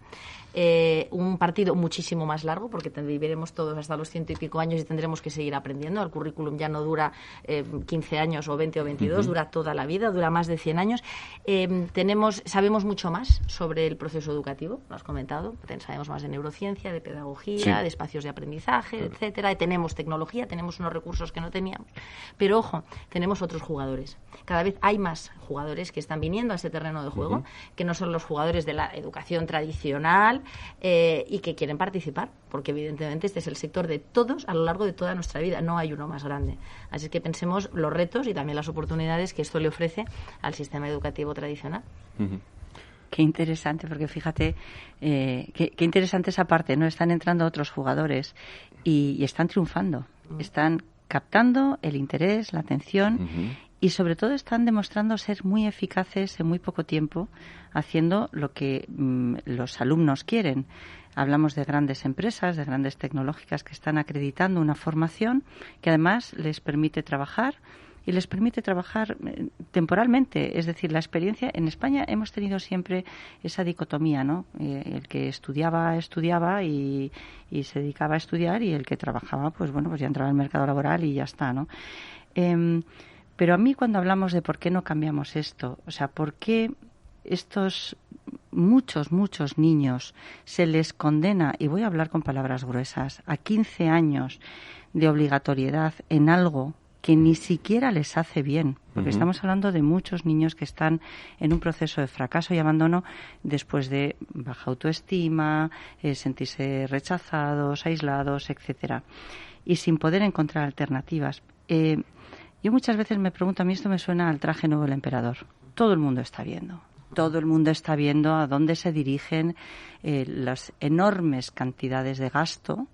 Speaker 4: un partido muchísimo más largo, porque viviremos todos hasta los 100 y pico años y tendremos que seguir aprendiendo. El currículum ya no dura 15 años o 20 o 22, dura toda la vida, dura más de 100 años. Sabemos mucho más sobre el proceso educativo, lo has comentado, sabemos más de neurociencia, de pedagogía, de espacios de aprendizaje, etcétera. Tenemos tecnología, tenemos unos recursos que no teníamos. Pero ojo, tenemos otros jugadores. Cada vez hay más jugadores que están viniendo a ese terreno de juego, que no son los jugadores de la educación tradicional, y que quieren participar, porque evidentemente este es el sector de todos a lo largo de toda nuestra vida, no hay uno más grande. Así que pensemos los retos y también las oportunidades que esto le ofrece al sistema educativo tradicional.
Speaker 5: Qué interesante, porque fíjate, qué interesante esa parte, ¿no? Están entrando otros jugadores y están triunfando, están captando el interés, la atención, y sobre todo están demostrando ser muy eficaces en muy poco tiempo, haciendo lo que los alumnos quieren. Hablamos de grandes empresas, de grandes tecnológicas que están acreditando una formación que además les permite trabajar y les permite trabajar temporalmente. Es decir, la experiencia en España hemos tenido siempre esa dicotomía, ¿no? El que estudiaba y se dedicaba a estudiar, y el que trabajaba, pues bueno, pues ya entraba al mercado laboral y ya está, ¿no? Pero a mí, cuando hablamos de por qué no cambiamos esto, o sea, por qué estos muchos niños se les condena, y voy a hablar con palabras gruesas, a 15 años de obligatoriedad en algo que ni siquiera les hace bien, porque estamos hablando de muchos niños que están en un proceso de fracaso y abandono después de baja autoestima, sentirse rechazados, aislados, etcétera, y sin poder encontrar alternativas. Yo muchas veces me pregunto, a mí esto me suena al traje nuevo del emperador. Todo el mundo está viendo. Todo el mundo está viendo a dónde se dirigen las enormes cantidades de gasto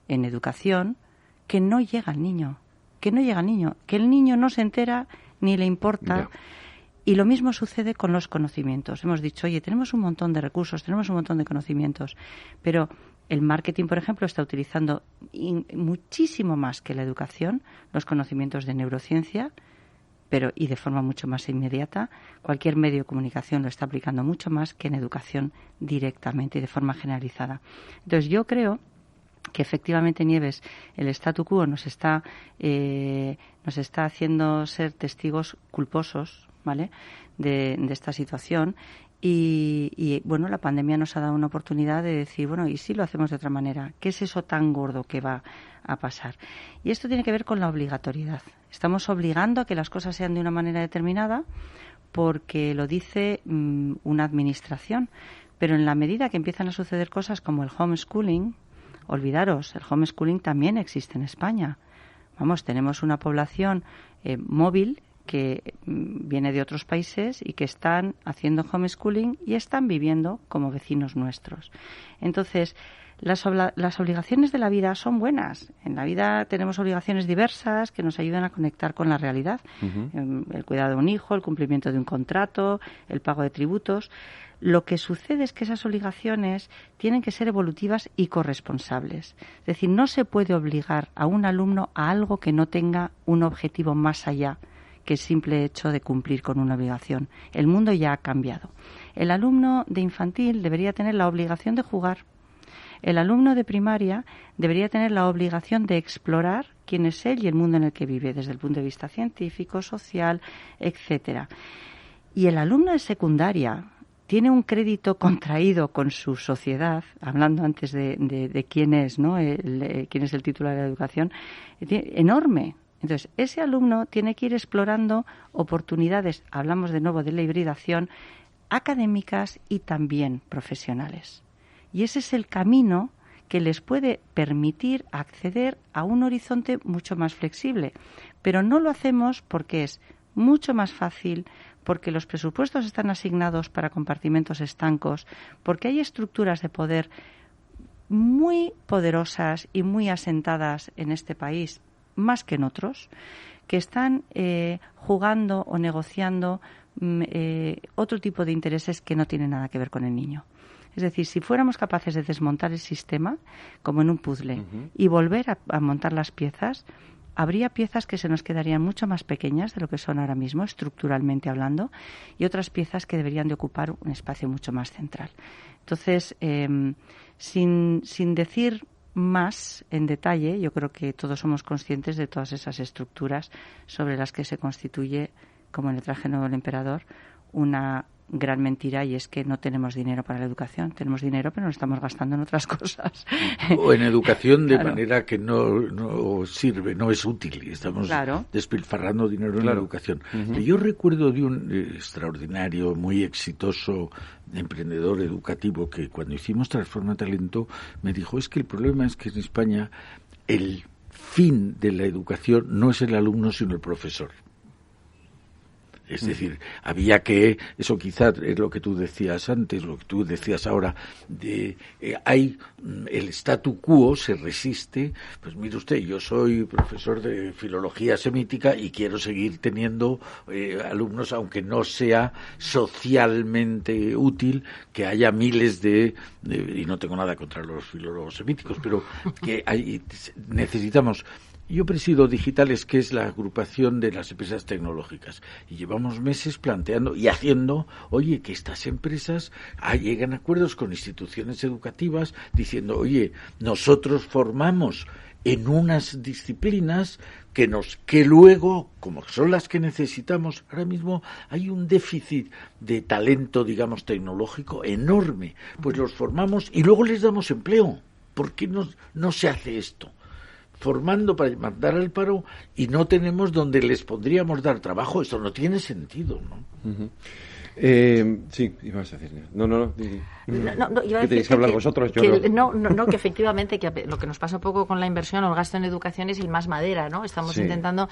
Speaker 5: en educación que no llega al niño. Que el niño no se entera ni le importa.
Speaker 2: Yeah.
Speaker 5: Y lo mismo sucede con los conocimientos. Hemos dicho, oye, tenemos un montón de recursos, tenemos un montón de conocimientos, pero el marketing, por ejemplo, está utilizando muchísimo más que la educación los conocimientos de neurociencia, y de forma mucho más inmediata. Cualquier medio de comunicación lo está aplicando mucho más que en educación directamente y de forma generalizada. Entonces, yo creo que efectivamente, Nieves, el statu quo nos está haciendo ser testigos culposos, ¿vale?, de esta situación. Y bueno, la pandemia nos ha dado una oportunidad de decir, bueno, ¿y si lo hacemos de otra manera? ¿Qué es eso tan gordo que va a pasar? Y esto tiene que ver con la obligatoriedad. Estamos obligando a que las cosas sean de una manera determinada porque lo dice una administración. Pero en la medida que empiezan a suceder cosas como el homeschooling, olvidaros, el homeschooling también existe en España. Vamos, tenemos una población móvil que viene de otros países y que están haciendo homeschooling y están viviendo como vecinos nuestros. Entonces, las obligaciones de la vida son buenas. En la vida tenemos obligaciones diversas que nos ayudan a conectar con la realidad. Uh-huh. El cuidado de un hijo, el cumplimiento de un contrato, el pago de tributos. Lo que sucede es que esas obligaciones tienen que ser evolutivas y corresponsables. Es decir, no se puede obligar a un alumno a algo que no tenga un objetivo más allá que el simple hecho de cumplir con una obligación. El mundo ya ha cambiado. El alumno de infantil debería tener la obligación de jugar. El alumno de primaria debería tener la obligación de explorar quién es él y el mundo en el que vive, desde el punto de vista científico, social, etcétera. Y el alumno de secundaria tiene un crédito contraído con su sociedad, hablando antes de quién es, ¿no?, quién es el titular de la educación, enorme. Entonces, ese alumno tiene que ir explorando oportunidades, hablamos de nuevo de la hibridación, académicas y también profesionales. Y ese es el camino que les puede permitir acceder a un horizonte mucho más flexible. Pero no lo hacemos porque es mucho más fácil, porque los presupuestos están asignados para compartimentos estancos, porque hay estructuras de poder muy poderosas y muy asentadas en este país, más que en otros, que están jugando o negociando otro tipo de intereses que no tienen nada que ver con el niño. Es decir, si fuéramos capaces de desmontar el sistema, como en un puzzle, uh-huh, y volver a montar las piezas, habría piezas que se nos quedarían mucho más pequeñas de lo que son ahora mismo, estructuralmente hablando, y otras piezas que deberían de ocupar un espacio mucho más central. Entonces, sin decir más en detalle, yo creo que todos somos conscientes de todas esas estructuras sobre las que se constituye, como en el traje nuevo del emperador, una gran mentira, y es que no tenemos dinero para la educación. Tenemos dinero, pero nos estamos gastando en otras cosas.
Speaker 6: O en educación de manera que no sirve, no es útil. Estamos despilfarrando dinero en la educación. Uh-huh. Yo recuerdo de un extraordinario, muy exitoso emprendedor educativo que cuando hicimos Transforma Talento me dijo, es que el problema es que en España el fin de la educación no es el alumno sino el profesor. Es decir, había que, eso quizás es lo que tú decías antes, lo que tú decías ahora, hay el statu quo se resiste, pues mire usted, yo soy profesor de filología semítica y quiero seguir teniendo alumnos, aunque no sea socialmente útil que haya miles y no tengo nada contra los filólogos semíticos, pero que necesitamos. Yo presido Digitales, que es la agrupación de las empresas tecnológicas, y llevamos meses planteando y haciendo, oye, que estas empresas llegan a acuerdos con instituciones educativas diciendo, oye, nosotros formamos en unas disciplinas que luego, como son las que necesitamos, ahora mismo hay un déficit de talento, digamos, tecnológico enorme, pues los formamos y luego les damos empleo. ¿Por qué no se hace esto? Formando para mandar al paro y no tenemos donde les podríamos dar trabajo. Esto no tiene sentido, ¿no?
Speaker 2: Uh-huh. Sí, ibas a decir. No, iba a decir tenéis que hablar vosotros, yo
Speaker 4: no. Que efectivamente que lo que nos pasa un poco con la inversión o el gasto en educación es el más madera, ¿no? Estamos intentando,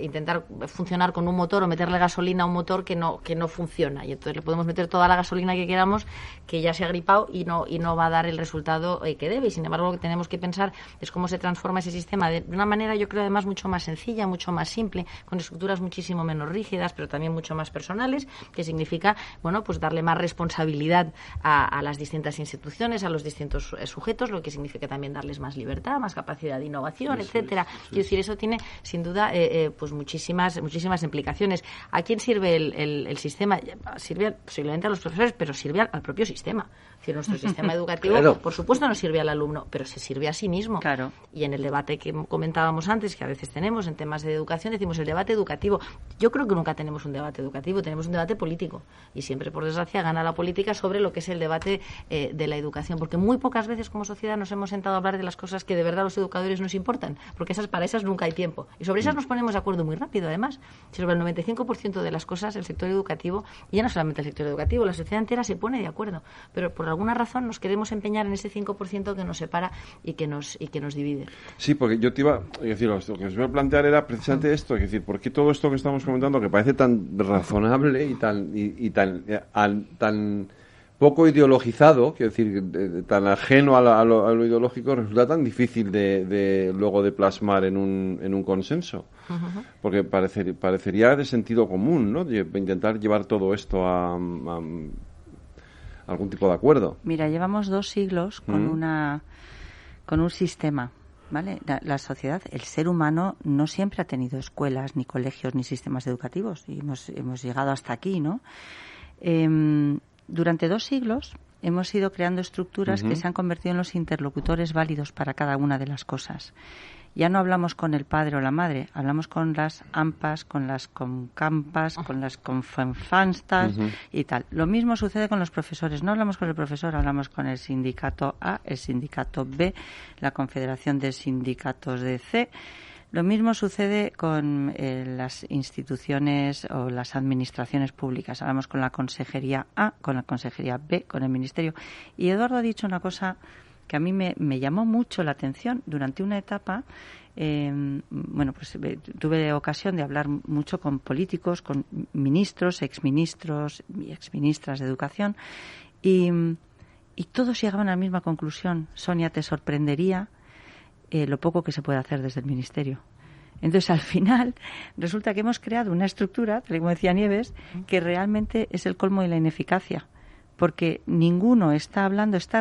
Speaker 4: intentar funcionar con un motor o meterle gasolina a un motor que no funciona, y entonces le podemos meter toda la gasolina que queramos, que ya se ha gripado y no va a dar el resultado que debe. Y sin embargo, lo que tenemos que pensar es cómo se transforma ese sistema de una manera, yo creo, además mucho más sencilla, mucho más simple, con estructuras muchísimo menos rígidas, pero también mucho más personales, que significa, pues darle más responsabilidad a las distintas instituciones, a los distintos sujetos, lo que significa también darles más libertad, más capacidad de innovación, etcétera. Quiero decir, eso tiene, sin duda, pues muchísimas implicaciones. ¿A quién sirve el sistema? Sirve posiblemente a los profesores, pero sirve al propio sistema. Es decir, nuestro sistema educativo, por supuesto, no sirve al alumno, pero se sirve a sí mismo.
Speaker 5: Claro.
Speaker 4: Y en el debate que comentábamos antes, que a veces tenemos en temas de educación, decimos el debate educativo. Yo creo que nunca tenemos un debate educativo, tenemos un debate político. Y siempre, por desgracia, gana la política sobre lo que es el debate de la educación. Porque muy pocas veces como sociedad nos hemos sentado a hablar de las cosas que de verdad a los educadores nos importan. Porque para esas nunca hay tiempo. Y sobre esas nos ponemos de acuerdo muy rápido, además. Sobre el 95% de las cosas, el sector educativo, y ya no solamente el sector educativo, la sociedad entera se pone de acuerdo. Pero por alguna razón nos queremos empeñar en ese 5% que nos separa y que nos divide.
Speaker 2: Sí, porque yo te iba a decir, lo que os iba a plantear era precisamente esto, es decir, ¿por qué todo esto que estamos comentando, que parece tan razonable y tan poco ideologizado, quiero decir, tan ajeno a lo ideológico, resulta tan difícil de luego de plasmar en un consenso? Uh-huh. Porque parecería de sentido común, ¿no? Intentar llevar todo esto a algún tipo de acuerdo.
Speaker 5: Mira, llevamos 2 siglos con un sistema, ¿vale? La sociedad, el ser humano no siempre ha tenido escuelas, ni colegios, ni sistemas educativos, y hemos llegado hasta aquí, ¿no? Durante 2 siglos hemos ido creando estructuras que se han convertido en los interlocutores válidos para cada una de las cosas. Ya no hablamos con el padre o la madre, hablamos con las AMPAs, con las CONCAMPAs, con las CONFENFANSTAS y tal. Lo mismo sucede con los profesores. No hablamos con el profesor, hablamos con el sindicato A, el sindicato B, la Confederación de Sindicatos de C. Lo mismo sucede con las instituciones o las administraciones públicas. Hablamos con la Consejería A, con la Consejería B, con el Ministerio. Y Eduardo ha dicho una cosa que a mí me llamó mucho la atención durante una etapa. Tuve ocasión de hablar mucho con políticos, con ministros, exministros y exministras de educación, y todos llegaban a la misma conclusión. Sonia, te sorprendería lo poco que se puede hacer desde el Ministerio. Entonces, al final, resulta que hemos creado una estructura, tal como decía Nieves, que realmente es el colmo de la ineficacia, porque ninguno está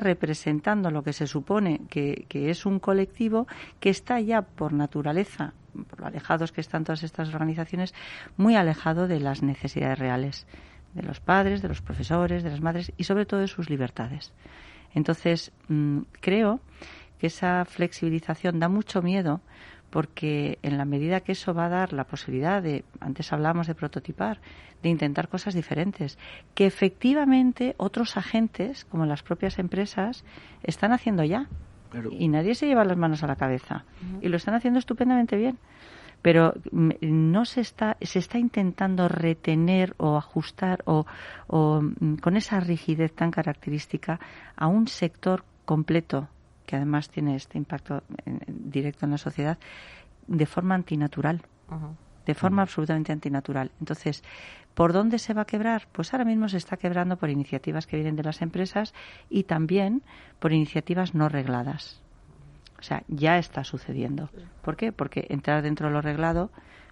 Speaker 5: representando lo que se supone que es un colectivo que está ya por naturaleza, por lo alejados que están todas estas organizaciones, muy alejado de las necesidades reales, de los padres, de los profesores, de las madres y sobre todo de sus libertades. Entonces, creo que esa flexibilización da mucho miedo, porque en la medida que eso va a dar la posibilidad de, antes hablábamos de prototipar, de intentar cosas diferentes, que efectivamente otros agentes, como las propias empresas, están haciendo ya. Pero... Y nadie se lleva las manos a la cabeza. Y lo están haciendo estupendamente bien. Pero no se está intentando retener o ajustar o con esa rigidez tan característica a un sector completo, que además tiene este impacto directo en la sociedad, de forma antinatural, de forma absolutamente antinatural. Entonces, ¿por dónde se va a quebrar? Pues ahora mismo se está quebrando por iniciativas que vienen de las empresas y también por iniciativas no regladas. O sea, ya está sucediendo. ¿Por qué? Porque entrar dentro de lo reglado,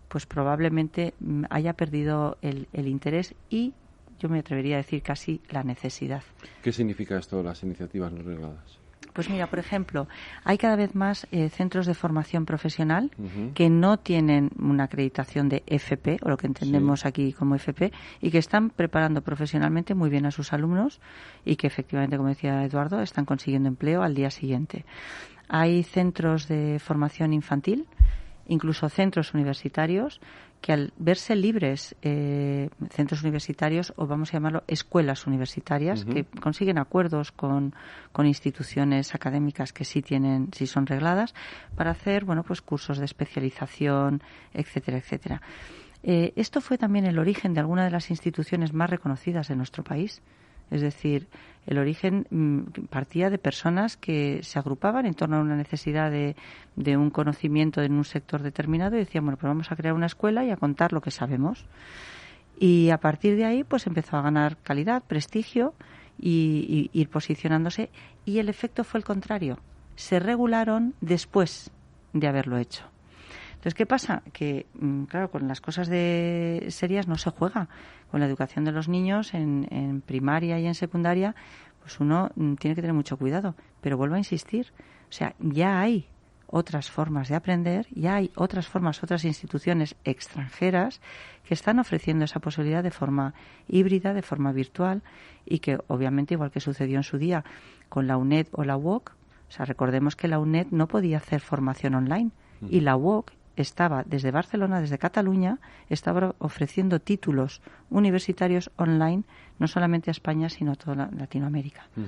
Speaker 5: pues probablemente haya perdido el interés y, yo me atrevería a decir, casi la necesidad.
Speaker 2: ¿Qué significa esto de las iniciativas no regladas?
Speaker 5: Pues mira, por ejemplo, hay cada vez más centros de formación profesional que no tienen una acreditación de FP, o lo que entendemos aquí como FP, y que están preparando profesionalmente muy bien a sus alumnos y que efectivamente, como decía Eduardo, están consiguiendo empleo al día siguiente. Hay centros de formación infantil, incluso centros universitarios, que al verse libres, centros universitarios, o vamos a llamarlo escuelas universitarias, que consiguen acuerdos con instituciones académicas que sí son regladas, para hacer, pues cursos de especialización, etcétera, etcétera. Esto fue también el origen de alguna de las instituciones más reconocidas en nuestro país. Es decir, el origen partía de personas que se agrupaban en torno a una necesidad de un conocimiento en un sector determinado y decían, bueno, pues vamos a crear una escuela y a contar lo que sabemos. Y a partir de ahí, pues empezó a ganar calidad, prestigio y ir posicionándose. Y el efecto fue el contrario. Se regularon después de haberlo hecho. Entonces, ¿qué pasa? Que, claro, con las cosas serias no se juega. Con la educación de los niños en primaria y en secundaria, pues uno tiene que tener mucho cuidado. Pero vuelvo a insistir, o sea, ya hay otras formas de aprender, ya hay otras formas, otras instituciones extranjeras que están ofreciendo esa posibilidad de forma híbrida, de forma virtual, y que obviamente, igual que sucedió en su día con la UNED o la UOC, o sea, recordemos que la UNED no podía hacer formación online y la UOC estaba desde Barcelona, desde Cataluña, estaba ofreciendo títulos universitarios online, no solamente a España, sino a toda Latinoamérica.
Speaker 2: Sí.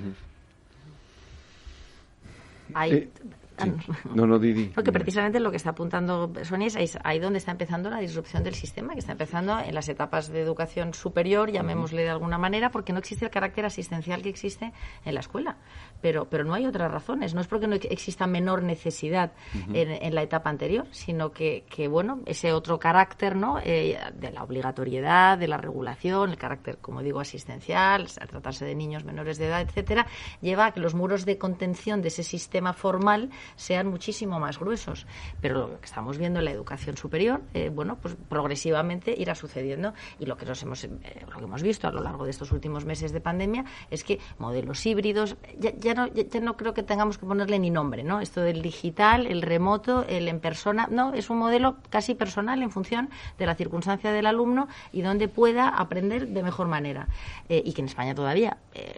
Speaker 2: No, Didi.
Speaker 4: Porque precisamente lo que está apuntando Sonia es ahí donde está empezando la disrupción del sistema, que está empezando en las etapas de educación superior, llamémosle de alguna manera, porque no existe el carácter asistencial que existe en la escuela. Pero no hay otras razones. No es porque no exista menor necesidad en la etapa anterior, sino que bueno, ese otro carácter, ¿no? De la obligatoriedad, de la regulación, el carácter, como digo, asistencial, al tratarse de niños menores de edad, etcétera, lleva a que los muros de contención de ese sistema formal sean muchísimo más gruesos. Pero lo que estamos viendo en la educación superior, bueno, pues progresivamente irá sucediendo. Y lo que hemos visto a lo largo de estos últimos meses de pandemia es que modelos híbridos, ya no creo que tengamos que ponerle ni nombre, ¿no? Esto del digital, el remoto, el en persona, no, es un modelo casi personal en función de la circunstancia del alumno y donde pueda aprender de mejor manera. Y que en España todavía,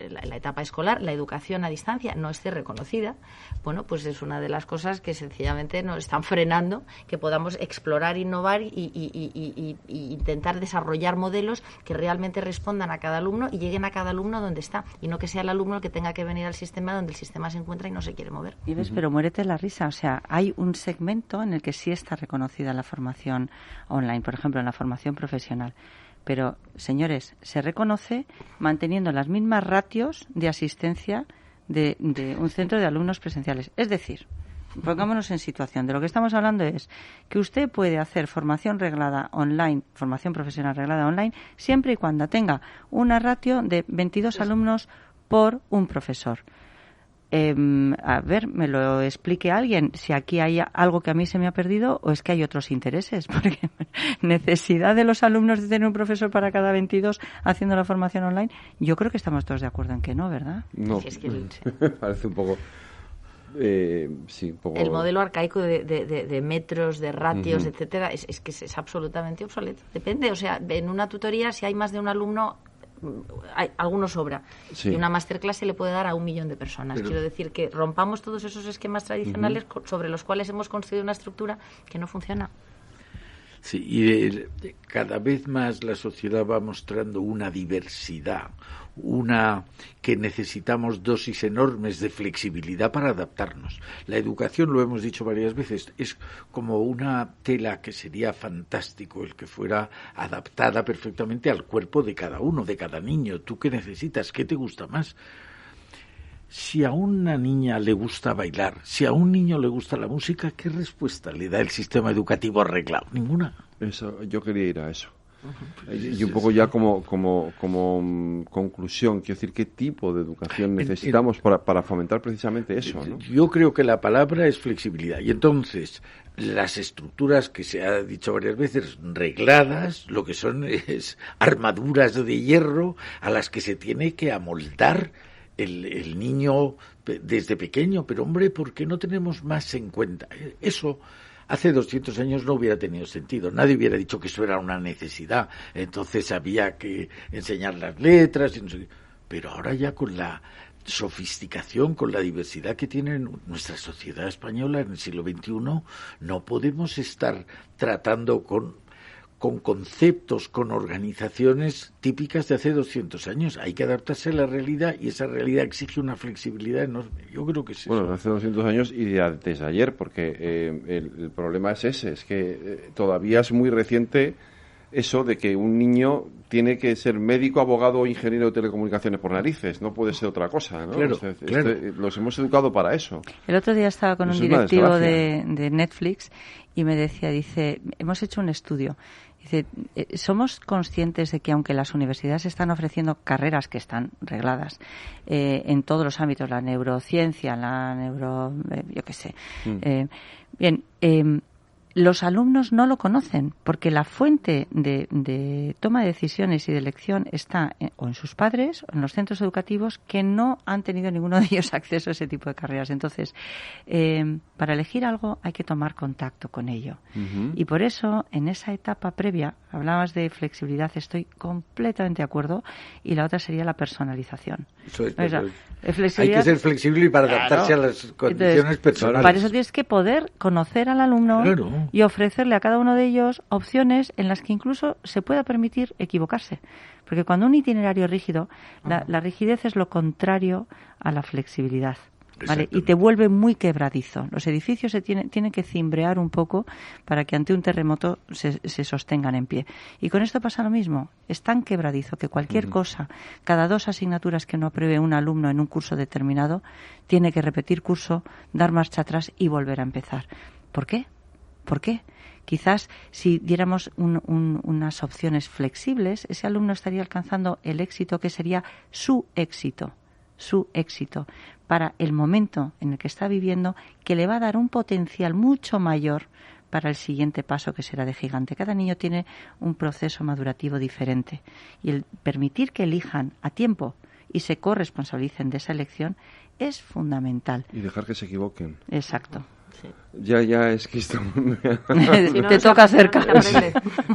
Speaker 4: la etapa escolar, la educación a distancia no esté reconocida, bueno, pues es una de las cosas que sencillamente nos están frenando que podamos explorar, innovar y intentar desarrollar modelos que realmente respondan a cada alumno y lleguen a cada alumno donde está, y no que sea el alumno el que tenga que venir al sistema donde el sistema se encuentra y no se quiere mover.
Speaker 5: Y ves, pero muérete la risa, o sea, hay un segmento en el que sí está reconocida la formación online, por ejemplo, en la formación profesional. Pero, señores, se reconoce manteniendo las mismas ratios de asistencia de un centro de alumnos presenciales. Es decir, pongámonos en situación. De lo que estamos hablando es que usted puede hacer formación reglada online, formación profesional reglada online, siempre y cuando tenga una ratio de 22 alumnos por un profesor. A ver, me lo explique alguien si aquí hay algo que a mí se me ha perdido o es que hay otros intereses, porque necesidad de los alumnos de tener un profesor para cada 22 haciendo la formación online, yo creo que estamos todos de acuerdo en que no, ¿verdad?
Speaker 2: No, es que parece un poco... sí, un poco...
Speaker 4: El modelo arcaico de metros, de ratios, etcétera, es que es absolutamente obsoleto. Depende, o sea, en una tutoría si hay más de un alumno, alguno sobra. Sí. Y una masterclass se le puede dar a 1 millón de personas. Quiero decir que rompamos todos esos esquemas tradicionales sobre los cuales hemos construido una estructura que no funciona.
Speaker 6: Sí, y cada vez más la sociedad va mostrando una diversidad, que necesitamos dosis enormes de flexibilidad para adaptarnos. La educación, lo hemos dicho varias veces, es como una tela que sería fantástico el que fuera adaptada perfectamente al cuerpo de cada uno, de cada niño. ¿Tú qué necesitas? ¿Qué te gusta más? Si a una niña le gusta bailar, si a un niño le gusta la música, ¿qué respuesta le da el sistema educativo arreglado? Ninguna.
Speaker 2: Eso, yo quería ir a eso. Y un poco ya como conclusión, quiero decir, ¿qué tipo de educación necesitamos para fomentar precisamente eso, ¿no?
Speaker 6: Yo creo que la palabra es flexibilidad. Y entonces, las estructuras que se ha dicho varias veces, regladas, lo que son es armaduras de hierro a las que se tiene que amoldar el niño desde pequeño. Pero, hombre, ¿por qué no tenemos más en cuenta? Eso hace 200 años no hubiera tenido sentido. Nadie hubiera dicho que eso era una necesidad. Entonces había que enseñar las letras. Y no sé qué. Pero ahora ya con la sofisticación, con la diversidad que tiene nuestra sociedad española en el siglo XXI, no podemos estar tratando con conceptos, con organizaciones típicas de hace 200 años. Hay que adaptarse a la realidad y esa realidad exige una flexibilidad enorme. Yo creo que es eso.
Speaker 2: Bueno, hace 200 años y desde ayer, porque el problema es ese, es que todavía es muy reciente eso de que un niño tiene que ser médico, abogado o ingeniero de telecomunicaciones por narices, no puede ser otra cosa, ¿no?
Speaker 6: Claro, claro.
Speaker 2: Los hemos educado para eso.
Speaker 5: El otro día estaba con un directivo de Netflix y me decía, dice, hemos hecho un estudio. Dice, somos conscientes de que aunque las universidades están ofreciendo carreras que están regladas en todos los ámbitos, la neurociencia, yo qué sé, los alumnos no lo conocen porque la fuente de toma de decisiones y de elección está o en sus padres o en los centros educativos que no han tenido ninguno de ellos acceso a ese tipo de carreras. Entonces, para elegir algo hay que tomar contacto con ello. Uh-huh. Y por eso, en esa etapa previa, hablabas de flexibilidad, estoy completamente de acuerdo, y la otra sería la personalización.
Speaker 6: Eso es, hay que ser flexible para adaptarse a las condiciones personales.
Speaker 5: Para eso tienes que poder conocer al alumno y ofrecerle a cada uno de ellos opciones en las que incluso se pueda permitir equivocarse. Porque cuando un itinerario es rígido, la rigidez es lo contrario a la flexibilidad. ¿Vale? Y te vuelve muy quebradizo. Los edificios tienen que cimbrear un poco para que ante un terremoto se sostengan en pie. Y con esto pasa lo mismo. Es tan quebradizo que cualquier cosa, cada 2 asignaturas que no apruebe un alumno en un curso determinado, tiene que repetir curso, dar marcha atrás y volver a empezar. ¿Por qué? ¿Por qué? Quizás si diéramos unas opciones flexibles, ese alumno estaría alcanzando el éxito que sería su éxito para el momento en el que está viviendo, que le va a dar un potencial mucho mayor para el siguiente paso, que será de gigante. Cada niño tiene un proceso madurativo diferente y el permitir que elijan a tiempo y se corresponsabilicen de esa elección es fundamental.
Speaker 2: Y dejar que se equivoquen.
Speaker 5: Exacto.
Speaker 2: Sí. Ya, es que esto
Speaker 5: te toca cerca.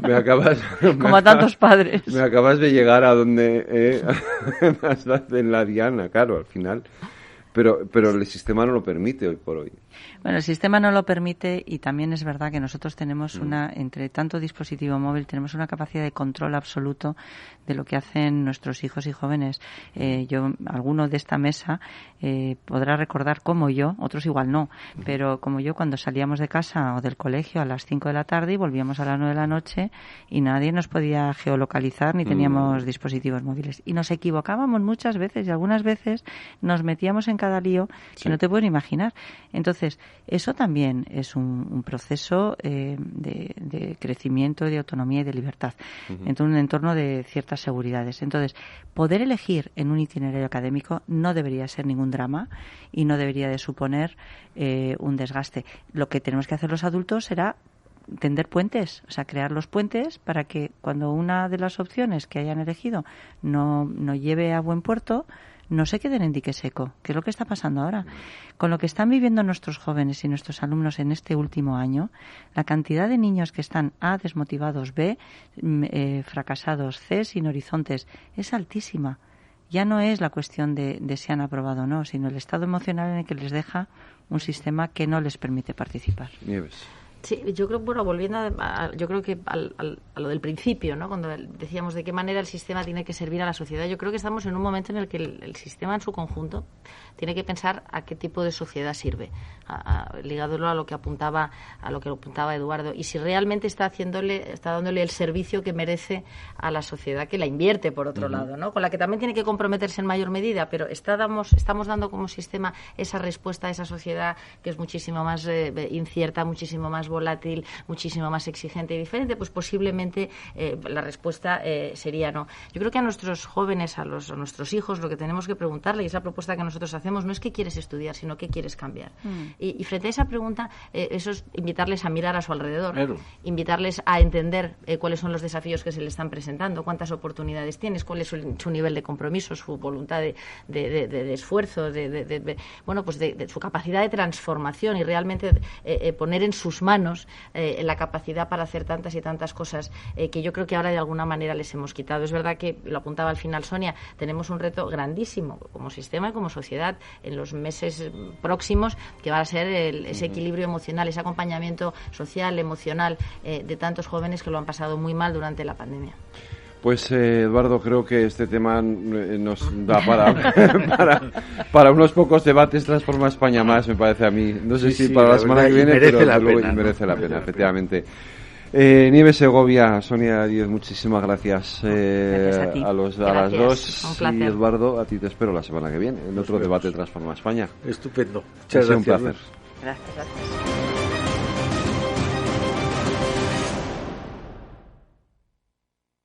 Speaker 2: Me acabas...
Speaker 5: Como a tantos padres.
Speaker 2: Me acabas de llegar a donde... en la diana, claro, al final... Pero el sistema no lo permite hoy por hoy.
Speaker 5: Bueno, el sistema no lo permite, y también es verdad que nosotros tenemos entre tanto dispositivo móvil, tenemos una capacidad de control absoluto de lo que hacen nuestros hijos y jóvenes. Alguno de esta mesa podrá recordar como yo, otros igual no, pero como yo, cuando salíamos de casa o del colegio a las 5 de la tarde y volvíamos a las 9 de la noche y nadie nos podía geolocalizar ni teníamos dispositivos móviles. Y nos equivocábamos muchas veces y algunas veces nos metíamos en cada lío que no te pueden imaginar. Entonces, eso también es un proceso de crecimiento, de autonomía y de libertad, en un entorno de ciertas seguridades. Entonces, poder elegir en un itinerario académico no debería ser ningún drama y no debería de suponer un desgaste. Lo que tenemos que hacer los adultos será tender puentes, o sea, crear los puentes para que cuando una de las opciones que hayan elegido no lleve a buen puerto, no se queden en dique seco, que es lo que está pasando ahora. Con lo que están viviendo nuestros jóvenes y nuestros alumnos en este último año, la cantidad de niños que están A, desmotivados, B, fracasados, C, sin horizontes, es altísima. Ya no es la cuestión de si han aprobado o no, sino el estado emocional en el que les deja un sistema que no les permite participar.
Speaker 2: Nieves.
Speaker 4: Sí, yo creo, volviendo a lo del principio, ¿no? Cuando decíamos de qué manera el sistema tiene que servir a la sociedad, yo creo que estamos en un momento en el que el sistema en su conjunto tiene que pensar a qué tipo de sociedad sirve, ligándolo a lo que apuntaba Eduardo, y si realmente está dándole el servicio que merece a la sociedad que la invierte, por otro lado, ¿no? Con la que también tiene que comprometerse en mayor medida, pero estamos dando como sistema esa respuesta a esa sociedad que es muchísimo más incierta, muchísimo más volátil, muchísimo más exigente y diferente, pues posiblemente la respuesta sería no. Yo creo que a nuestros jóvenes, a nuestros hijos, lo que tenemos que preguntarle, y esa propuesta que nosotros hacemos, no es qué quieres estudiar, sino qué quieres cambiar. Y frente a esa pregunta, eso es invitarles a mirar a su alrededor, invitarles a entender cuáles son los desafíos que se les están presentando, cuántas oportunidades tienes, cuál es su nivel de compromiso, su voluntad de esfuerzo, de su capacidad de transformación, y realmente poner en sus manos la capacidad para hacer tantas y tantas cosas que yo creo que ahora de alguna manera les hemos quitado. Es verdad que, lo apuntaba al final Sonia, tenemos un reto grandísimo como sistema y como sociedad en los meses próximos, que va a ser ese equilibrio emocional, ese acompañamiento social, emocional de tantos jóvenes que lo han pasado muy mal durante la pandemia.
Speaker 2: Pues Eduardo, creo que este tema nos da para unos pocos debates. Transforma España más, me parece a mí. No sé si para la semana que viene,
Speaker 6: merece
Speaker 2: pero
Speaker 6: la
Speaker 2: luego
Speaker 6: pena,
Speaker 2: merece la pena, efectivamente. Nieves Segovia, Sonia Díez, muchísimas gracias,
Speaker 5: gracias
Speaker 2: a las dos.
Speaker 4: Un
Speaker 2: Y Eduardo, a ti te espero la semana que viene en otro debate Transforma España.
Speaker 6: Estupendo.
Speaker 2: Muchas gracias. Un placer.
Speaker 5: Gracias.